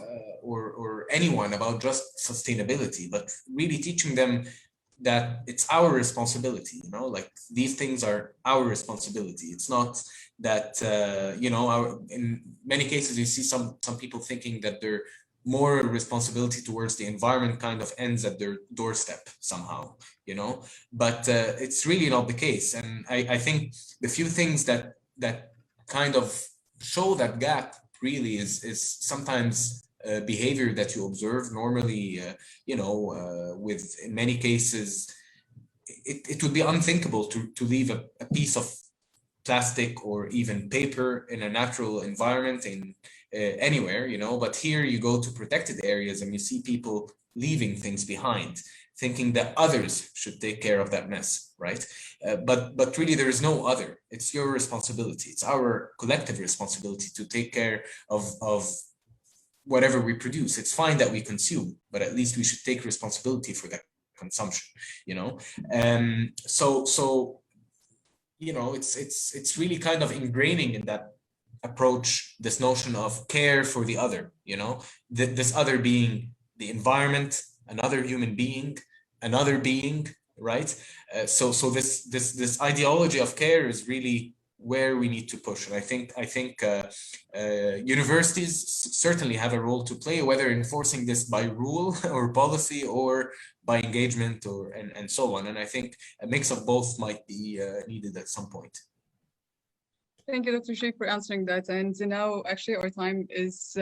or anyone about just sustainability, but really teaching them that it's our responsibility, you know, like these things are our responsibility. It's not that, you know, in many cases you see some people thinking that their more responsibility towards the environment kind of ends at their doorstep somehow, you know, but it's really not the case. And I think the few things that kind of show that gap really is sometimes behavior that you observe normally, you know, with in many cases, it would be unthinkable to leave a piece of plastic or even paper in a natural environment in anywhere, you know, but here you go to protected areas and you see people leaving things behind, thinking that others should take care of that mess, right? But really there is no other. It's your responsibility. It's our collective responsibility to take care of whatever we produce. It's fine that we consume, but at least we should take responsibility for that consumption, you know? So you know, it's really kind of ingraining in that approach this notion of care for the other, you know, this other being the environment, another human being, another being, right? So this ideology of care is really where we need to push. And I think universities certainly have a role to play, whether enforcing this by rule or policy or by engagement or and so on. And I think a mix of both might be needed at some point. Thank you, Dr. Sherif, for answering that. And now, actually, our time is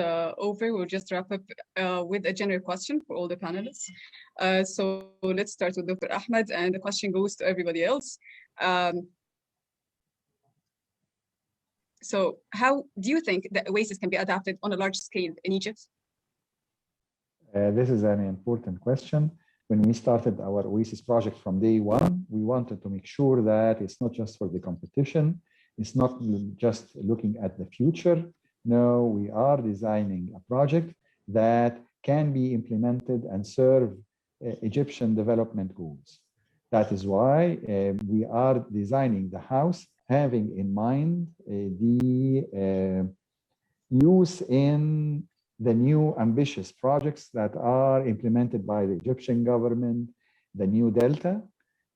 over. We'll just wrap up with a general question for all the panelists. So let's start with Dr. Ahmed, and the question goes to everybody else. So how do you think that Oasis can be adapted on a large scale in Egypt? This is an important question. When we started our Oasis project from day one, we wanted to make sure that it's not just for the competition. It's not just looking at the future. No, we are designing a project that can be implemented and serve Egyptian development goals. That is why we are designing the house having in mind the use in the new ambitious projects that are implemented by the Egyptian government, the new Delta.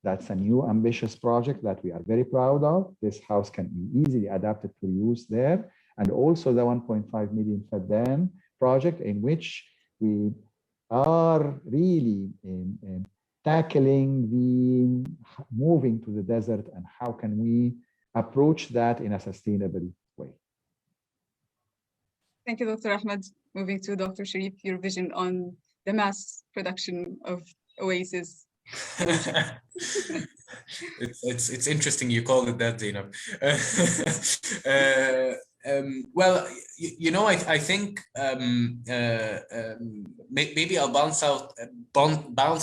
That's a new ambitious project that we are very proud of. This house can be easily adapted for use there. And also the 1.5 million Faddan project, in which we are really tackling the moving to the desert and how can we approach that in a sustainable way. Thank you, Dr. Ahmed. Moving to Dr. Sherif, your vision on the mass production of Oasis. It's interesting you called it that, Zainab. Well, you know, I think maybe I'll bounce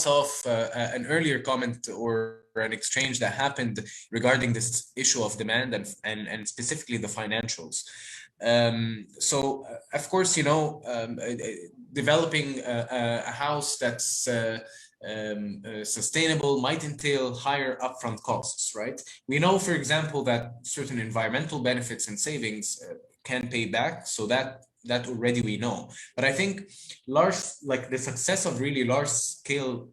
off an earlier comment or an exchange that happened regarding this issue of demand and specifically the financials. Of course, developing a house that's sustainable might entail higher upfront costs, right? We know, for example, that certain environmental benefits and savings can pay back, so that already we know. But I think the success of really large-scale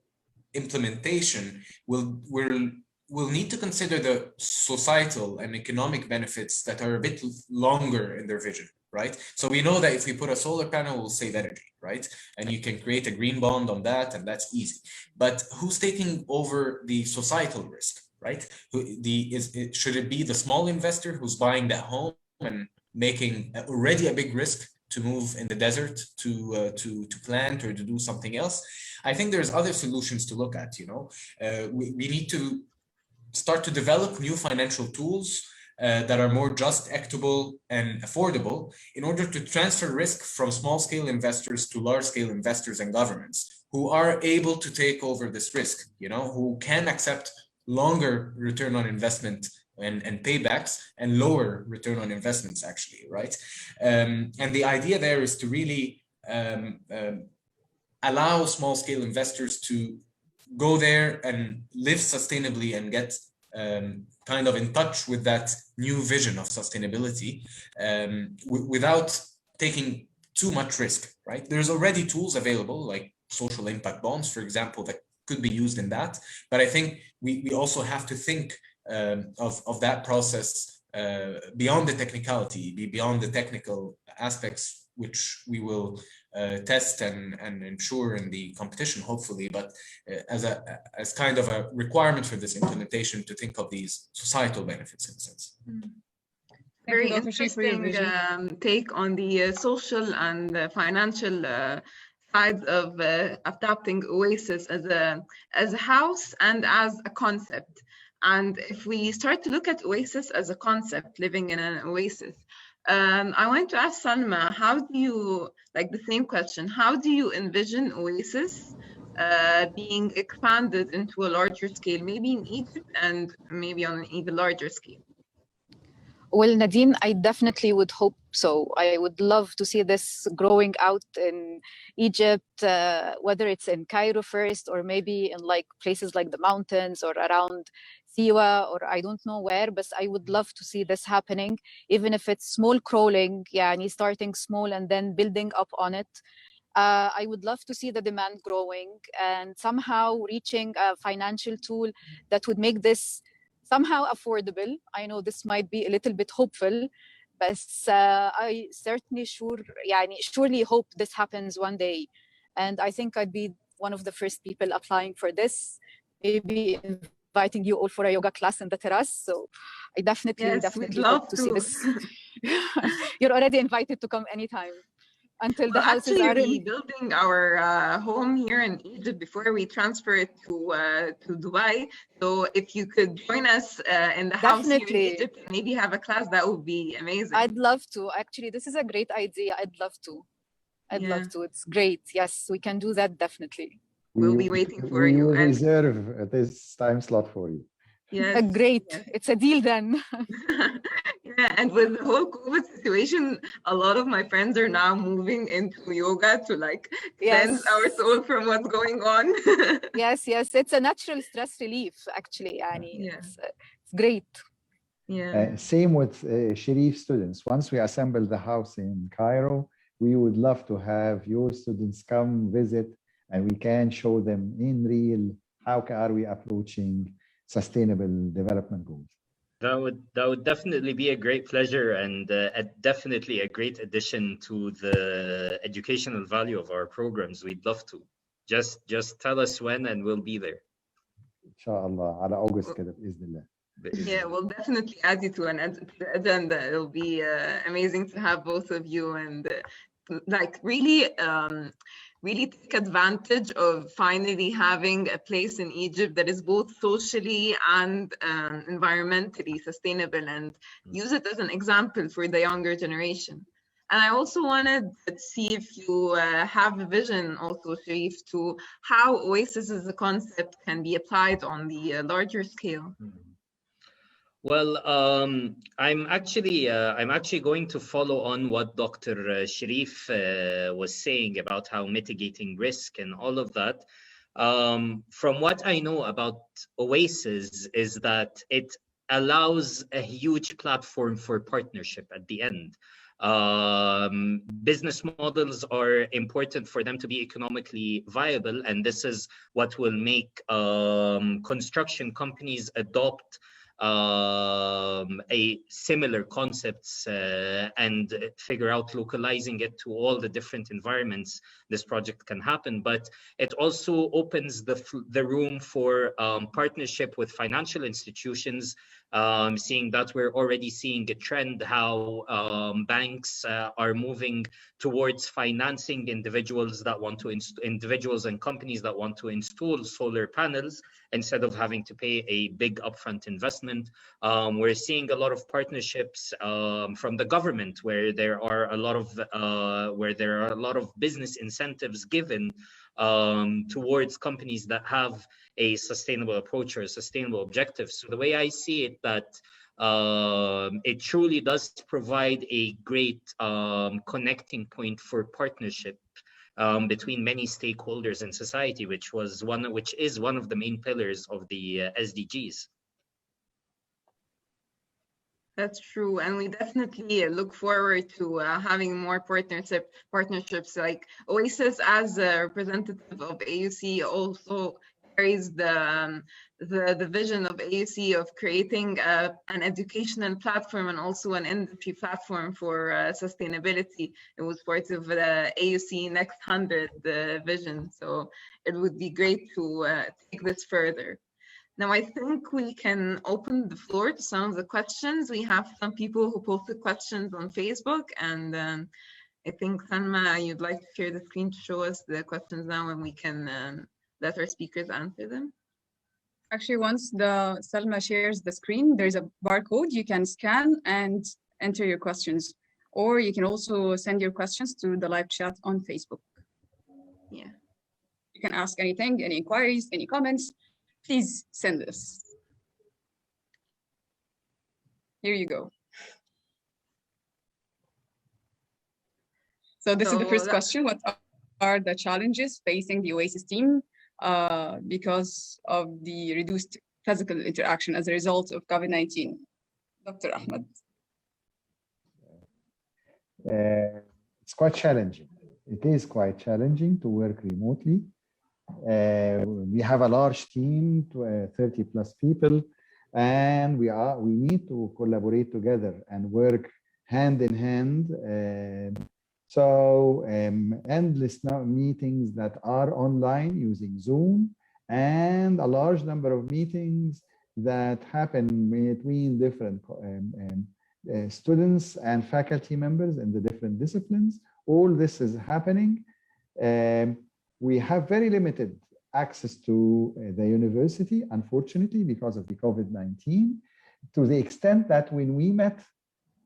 implementation will need to consider the societal and economic benefits that are a bit longer in their vision, right? So we know that if we put a solar panel, we'll save energy, right? And you can create a green bond on that, and that's easy. But who's taking over the societal risk, right? Should it be the small investor who's buying that home and making already a big risk to move in the desert to plant or to do something else? I think there's other solutions to look at. We need to start to develop new financial tools that are more just, equitable, and affordable in order to transfer risk from small-scale investors to large-scale investors and governments who are able to take over this risk, who can accept longer return on investment and paybacks and lower return on investments, actually, right? And the idea there is to really allow small-scale investors to go there and live sustainably and get kind of in touch with that new vision of sustainability without taking too much risk, right? There's already tools available like social impact bonds, for example, that could be used in that. But I think we also have to think of that process beyond the technicality, beyond the technical aspects, which we will test and ensure in the competition, hopefully, but as kind of a requirement for this implementation to think of these societal benefits in a sense. Very interesting take on the social and financial sides of adapting Oasis as a house and as a concept. And if we start to look at Oasis as a concept, living in an oasis, I want to ask Salma, how do you, the same question, how do you envision Oasis being expanded into a larger scale, maybe in Egypt and maybe on an even larger scale? Well, Nadine, I definitely would hope so. I would love to see this growing out in Egypt, whether it's in Cairo first, or maybe in places like the mountains or around Siwa, or I don't know where, but I would love to see this happening, even if it's small crawling, starting small and then building up on it. I would love to see the demand growing and somehow reaching a financial tool that would make this somehow affordable. I know this might be a little bit hopeful, but I certainly surely hope this happens one day. And I think I'd be one of the first people applying for this, maybe inviting you all for a yoga class in the terrace. So I definitely hope to see this. You're already invited to come anytime. Until the houses are in. Building our home here in Egypt before we transfer it to Dubai. So if you could join us in the house here in Egypt, maybe have a class, that would be amazing. I'd love to. Actually, this is a great idea. I'd love to. Love to. It's great. Yes, we can do that, definitely. We'll be waiting for you. We will reserve this time slot for you. Yes. Great. Yes. It's a deal then. And with the whole COVID situation, a lot of my friends are now moving into yoga to cleanse our soul from what's going on. Yes. It's a natural stress relief, actually. It's great. Yeah. Same with Sherif students. Once we assemble the house in Cairo, we would love to have your students come visit, and we can show them in real how are we approaching sustainable development goals. That would definitely be a great pleasure, and definitely a great addition to the educational value of our programs. We'd love to. Just tell us when, and we'll be there. Inshallah, على August كده بإذن الله. Yeah, we'll definitely add you to the agenda. It'll be amazing to have both of you and really take advantage of finally having a place in Egypt that is both socially and environmentally sustainable, and use it as an example for the younger generation. And I also wanted to see if you have a vision also, Sherif, to how Oasis as a concept can be applied on the larger scale. Well, I'm actually going to follow on what Dr. Sherif was saying about how mitigating risk and all of that. From what I know about Oasis is that it allows a huge platform for partnership at the end. Business models are important for them to be economically viable, and this is what will make construction companies adopt a similar concepts and figure out localizing it to all the different environments this project can happen. But it also opens the room for partnership with financial institutions, seeing that we're already seeing a trend how banks are moving towards financing individuals that want to individuals and companies that want to install solar panels instead of having to pay a big upfront investment. We're seeing a lot of partnerships from the government where there are a lot of business incentives given towards companies that have a sustainable approach or a sustainable objective. So the way I see it, that it truly does provide a great connecting point for partnership between many stakeholders in society, which is one of the main pillars of the SDGs. That's true, and we definitely look forward to having more partnerships. Like Oasis, as a representative of AUC, also carries the vision of AUC of creating an educational platform and also an industry platform for sustainability. It was part of the AUC Next 100 vision, so it would be great to take this further. Now, I think we can open the floor to some of the questions. We have some people who posted questions on Facebook, and I think, Salma, you'd like to share the screen to show us the questions now, and we can let our speakers answer them. Actually, once Salma shares the screen, there's a barcode you can scan and enter your questions. Or you can also send your questions to the live chat on Facebook. Yeah. You can ask anything, any inquiries, any comments. Please send us. Here you go. So this is the first question. What are the challenges facing the Oasis team because of the reduced physical interaction as a result of COVID-19? Dr. Ahmed. It's quite challenging. It is quite challenging to work remotely. We have a large team, 30 plus people, and we need to collaborate together and work hand in hand. So endless meetings that are online using Zoom, and a large number of meetings that happen between different students and faculty members in the different disciplines. All this is happening. We have very limited access to the university, unfortunately, because of the COVID-19, to the extent that when we met,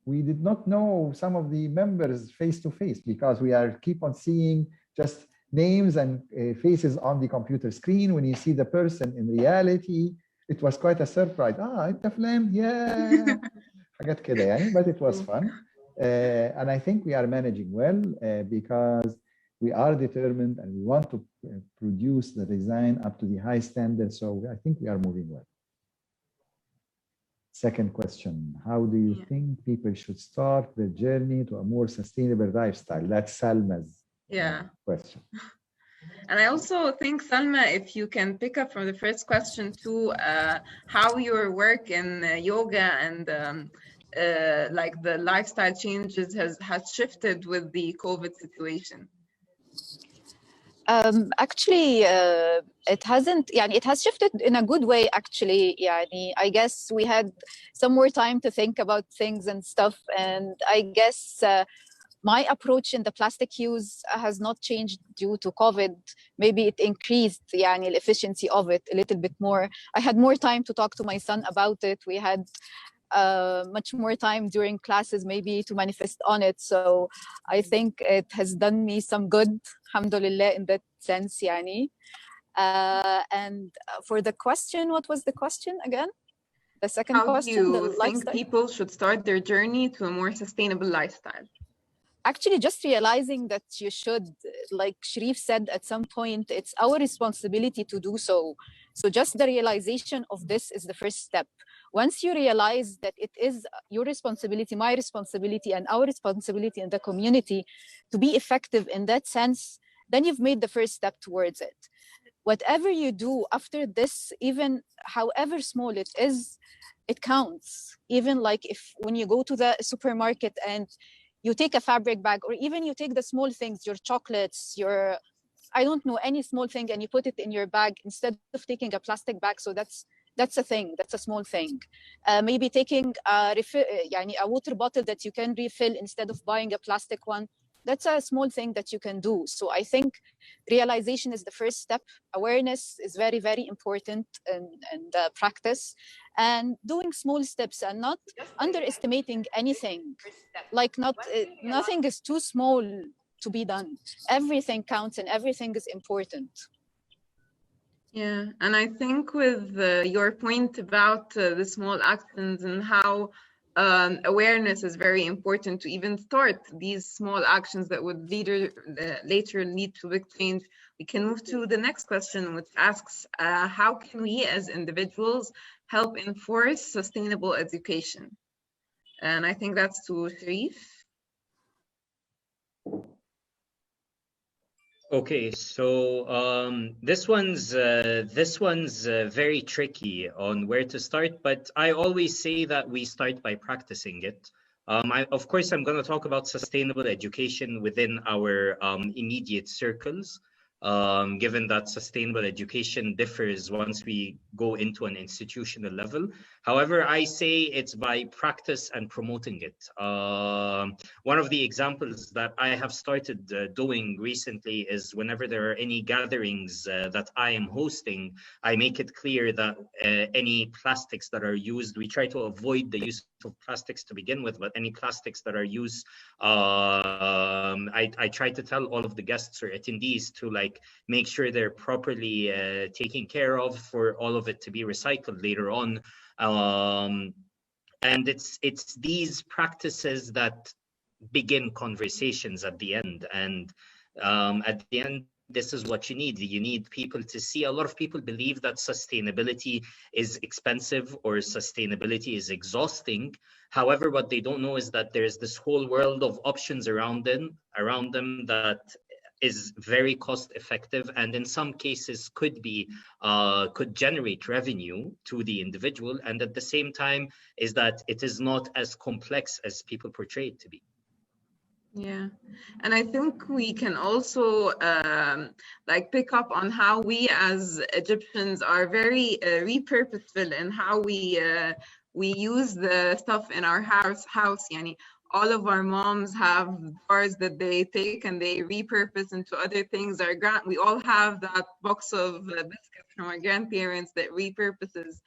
we did not know some of the members face to face because we keep on seeing just names and faces on the computer screen. When you see the person in reality, it was quite a surprise. It's a flame, yeah. But it was fun. And I think we are managing well because we are determined and we want to produce the design up to the high standards. So I think we are moving well. Second question, how do you think people should start their journey to a more sustainable lifestyle? That's Salma's question. And I also think, Salma, if you can pick up from the first question too, how your work in yoga and like the lifestyle changes has shifted with the COVID situation. Actually, it hasn't. It has shifted in a good way. Actually, I guess we had some more time to think about things and stuff, and I guess my approach in the plastic use has not changed due to COVID. Maybe it increased the efficiency of it a little bit more. I had more time to talk to my son about it. We had much more time during classes maybe to manifest on it. So I think it has done me some good, alhamdulillah, in that sense, And for the question, what was the question again? The second How question, do you the think lifestyle. people should start their journey to a more sustainable lifestyle? Actually, just realizing that you should, like Sherif said at some point, it's our responsibility to do so. So just the realization of this is the first step. Once you realize that it is your responsibility, my responsibility, and our responsibility in the community to be effective in that sense, then you've made the first step towards it. Whatever you do after this, even however small it is, it counts. Even like if when you go to the supermarket and you take a fabric bag, or even you take the small things, your chocolates, your, I don't know, any small thing, and you put it in your bag instead of taking a plastic bag. So that's a thing, that's a small thing. Maybe taking a water bottle that you can refill instead of buying a plastic one. That's a small thing that you can do. So I think realization is the first step. Awareness is very, very important and practice. And doing small steps and not underestimating anything. Like nothing is too small to be done. Everything counts and everything is important. Yeah, and I think with your point about the small actions and how awareness is very important to even start these small actions that would later lead to big change, we can move to the next question, which asks, how can we as individuals help enforce sustainable education? And I think that's to Sherif. Okay, so this one's very tricky on where to start, but I always say that we start by practicing it. Of course, I'm going to talk about sustainable education within our immediate circles, given that sustainable education differs once we go into an institutional level. However, I say it's by practice and promoting it. One of the examples that I have started doing recently is whenever there are any gatherings that I am hosting, I make it clear that any plastics that are used, we try to avoid the use of plastics to begin with, but any plastics that are used, I try to tell all of the guests or attendees to like make sure they're properly taken care of for all of it to be recycled later on. And it's these practices that begin conversations at the end. And at the end, this is what you need. You need people to see. A lot of people believe that sustainability is expensive or sustainability is exhausting. However, what they don't know is that there's this whole world of options around them that is very cost effective, and in some cases could generate revenue to the individual, and at the same time is that it is not as complex as people portray it to be. Yeah, and I think we can also like pick up on how we as Egyptians are very repurposeful in how we use the stuff in our house. Yani, all of our moms have jars that they take and they repurpose into other things. We all have that box of biscuits from our grandparents that repurposes.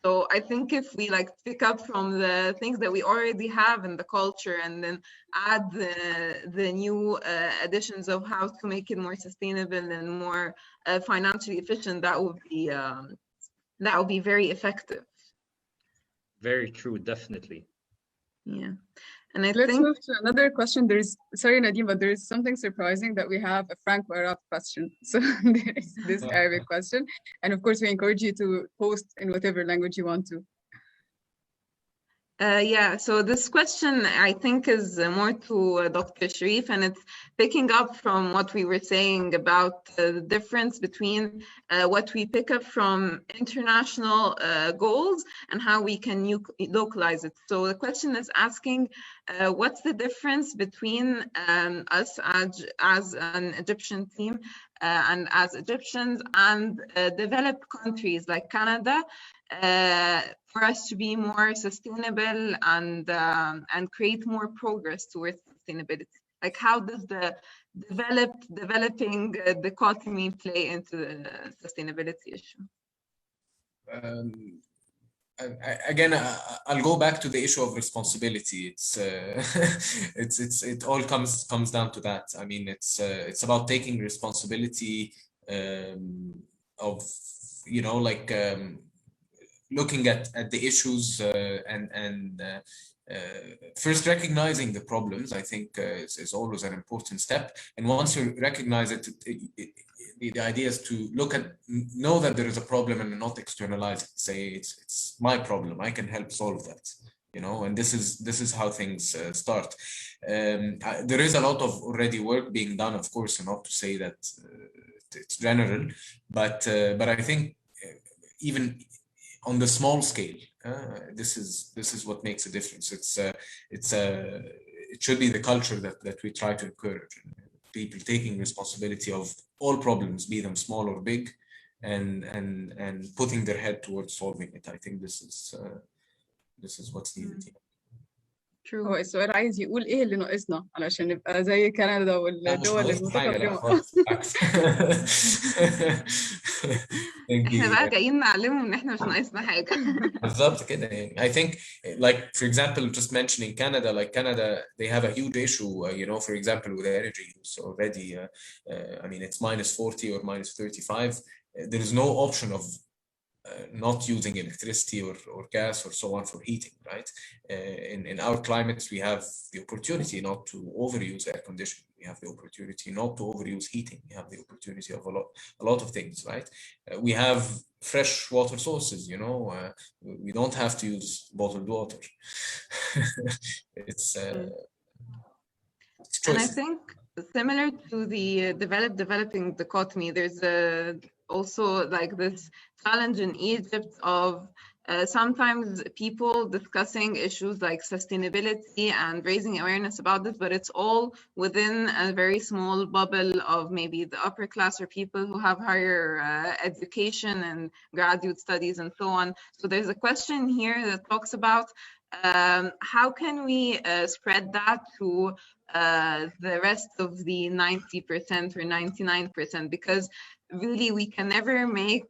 So I think if we like pick up from the things that we already have in the culture and then add the new additions of how to make it more sustainable and more financially efficient, that would be very effective. Very true, definitely. Yeah. And Let's move to another question. Sorry, Nadeem, but there is something surprising that we have a Franco Arab question. So there is this Arabic question. And of course, we encourage you to post in whatever language you want to. Yeah, so this question I think is more to Dr. Sherif, and it's picking up from what we were saying about the difference between what we pick up from international goals and how we can localize it. So the question is asking, what's the difference between us as an Egyptian team and as Egyptians and developed countries like Canada, for us to be more sustainable and create more progress towards sustainability? Like, how does the developing dichotomy play into the sustainability issue? Again, I'll go back to the issue of responsibility. It all comes down to that. I mean, it's about taking responsibility of, looking at the issues and first recognizing the problems, I think is always an important step. And once you recognize it, the idea is to know that there is a problem and not externalize it. Say it's my problem. I can help solve that. You know, and this is how things start. There is a lot of already work being done, of course, and not to say that it's general, but I think even on the small scale, this is what makes a difference. It should be the culture that we try to encourage. People taking responsibility of all problems, be them small or big, and putting their head towards solving it. I think this is what's needed here. هو السؤال عايز يقول ايه اللي ناقصنا علشان نبقى زي كندا والدول المتقدمة. احنا بقى جايين نعلمهم ان احنا مش ناقصنا حاجة. بالظبط كده يعني. I think like for example just mentioning Canada, like Canada they have a huge issue you know, for example with energy use already. I mean it's -40 or -35. There is no option of not using electricity or gas or so on for heating, right? In our climates, we have the opportunity not to overuse air conditioning. We have the opportunity not to overuse heating. We have the opportunity of a lot of things, right? We have fresh water sources, you know. We don't have to use bottled water. It's and I think similar to the developing dichotomy, there's also like this challenge in Egypt of sometimes people discussing issues like sustainability and raising awareness about this, but it's all within a very small bubble of maybe the upper class or people who have higher education and graduate studies and so on. So there's a question here that talks about how can we spread that to the rest of the 90% or 99%, because really we can never make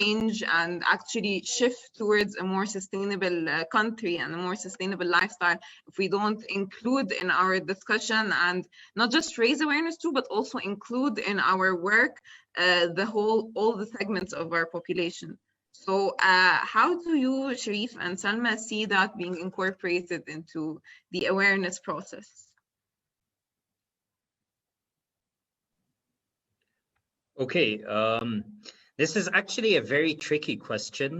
change and actually shift towards a more sustainable country and a more sustainable lifestyle if we don't include in our discussion and not just raise awareness too, but also include in our work all the segments of our population. So how do you, Sherif and Salma, see that being incorporated into the awareness process? Okay, this is actually a very tricky question.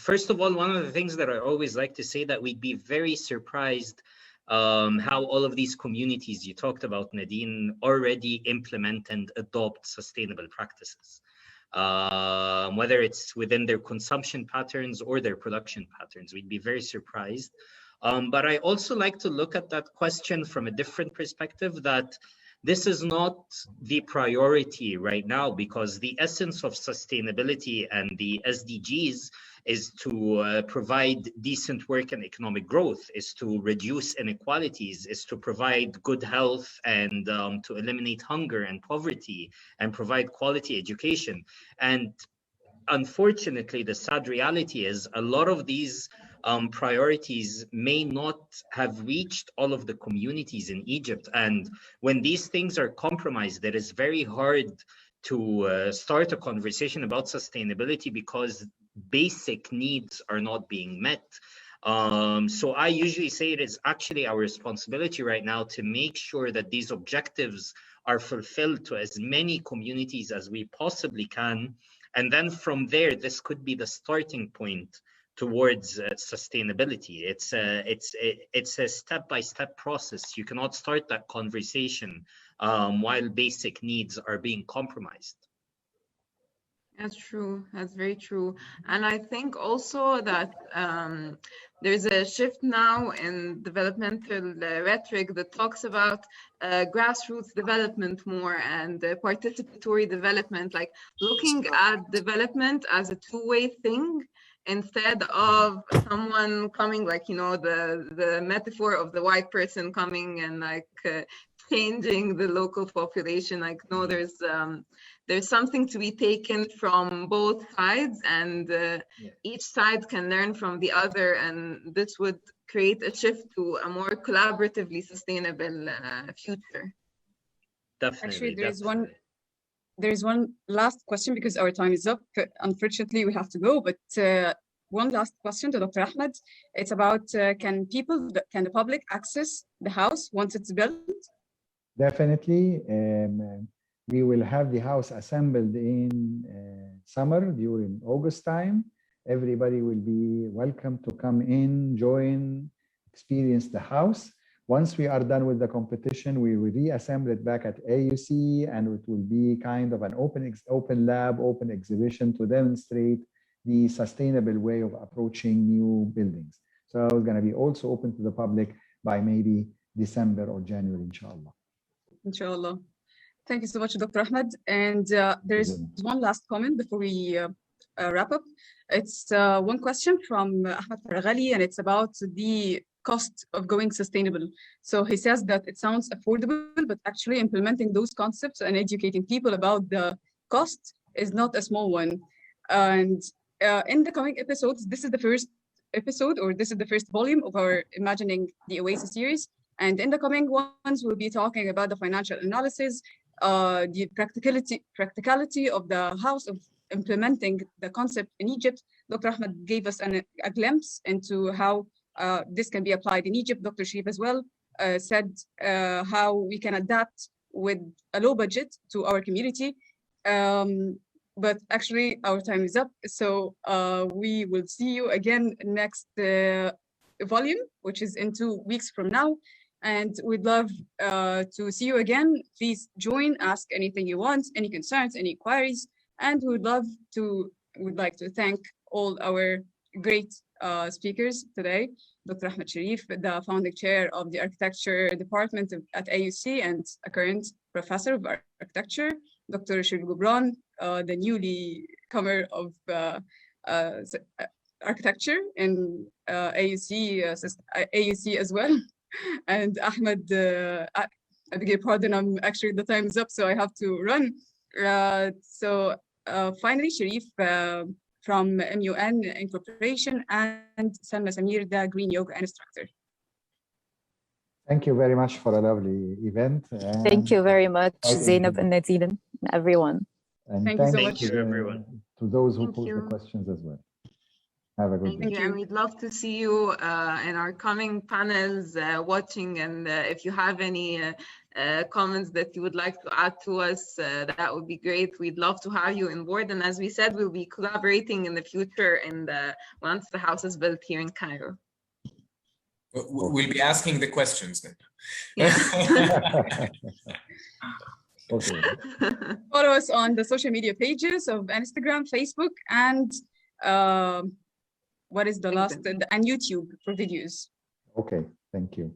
First of all, one of the things that I always like to say that we'd be very surprised how all of these communities you talked about, Nadine, already implement and adopt sustainable practices. Whether it's within their consumption patterns or their production patterns, we'd be very surprised. But I also like to look at that question from a different perspective, that this is not the priority right now, because the essence of sustainability and the SDGs is to provide decent work and economic growth, is to reduce inequalities, is to provide good health and to eliminate hunger and poverty and provide quality education. And unfortunately, the sad reality is a lot of these priorities may not have reached all of the communities in Egypt. And when these things are compromised, it is very hard to start a conversation about sustainability because basic needs are not being met. So I usually say it is actually our responsibility right now to make sure that these objectives are fulfilled to as many communities as we possibly can. And then from there, this could be the starting point towards sustainability. It's a step-by-step process. You cannot start that conversation while basic needs are being compromised. That's true. That's very true. And I think also that there's a shift now in developmental rhetoric that talks about grassroots development more and participatory development, like looking at development as a two-way thing instead of someone coming, like, you know, the metaphor of the white person coming and like changing the local population. Like, no, there's something to be taken from both sides, and each side can learn from the other, and this would create a shift to a more collaboratively sustainable future. Definitely. Actually, there's one last question because our time is up. Unfortunately, we have to go, but one last question to Dr. Ahmed. It's about can the public access the house once it's built? Definitely. We will have the house assembled in summer during August time. Everybody will be welcome to come in, join, experience the house. Once we are done with the competition, we will reassemble it back at AUC, and it will be kind of an open lab, open exhibition to demonstrate the sustainable way of approaching new buildings. So it's going to be also open to the public by maybe December or January, inshallah. Inshallah. Thank you so much, Dr. Ahmed. And there is one last comment before we wrap up. It's one question from Ahmed Sherif, and it's about the cost of going sustainable. So he says that it sounds affordable, but actually implementing those concepts and educating people about the cost is not a small one. And in the coming episodes, this is the first episode, or this is the first volume of our Imagining the Oasis series. And in the coming ones, we'll be talking about the financial analysis, the practicality of the house, of implementing the concept in Egypt. Dr. Ahmed gave us a glimpse into how this can be applied in Egypt. Dr. Sherif as well said how we can adapt with a low budget to our community. But actually our time is up. So we will see you again next volume, which is in 2 weeks from now. And we'd love to see you again. Please join, ask anything you want, any concerns, any inquiries. And we'd like to thank all our great speakers today. Dr. Ahmed Sherif, the founding chair of the architecture department at AUC and a current professor of architecture. Dr. Sherif Goubran, the newly comer of architecture in AUC as well. And Ahmed, I beg your pardon, actually the time is up, so I have to run. Finally, Sherif from MUN Incorporation, and Salma Samir, the Green Yoga instructor. Thank you very much for a lovely event. Thank you very much, Zainab and Nadine, and everyone. And thank you so much. Thank you, everyone. To those who posed the questions as well. Have a good day. Thank you. And we'd love to see you in our coming panels watching. And if you have any comments that you would like to add to us, that would be great. We'd love to have you on board. And as we said, we'll be collaborating in the future and once the house is built here in Cairo. We'll be asking the questions then. Yeah. Okay. Follow us on the social media pages of Instagram, Facebook, and what is the last, and YouTube for videos. Okay, thank you.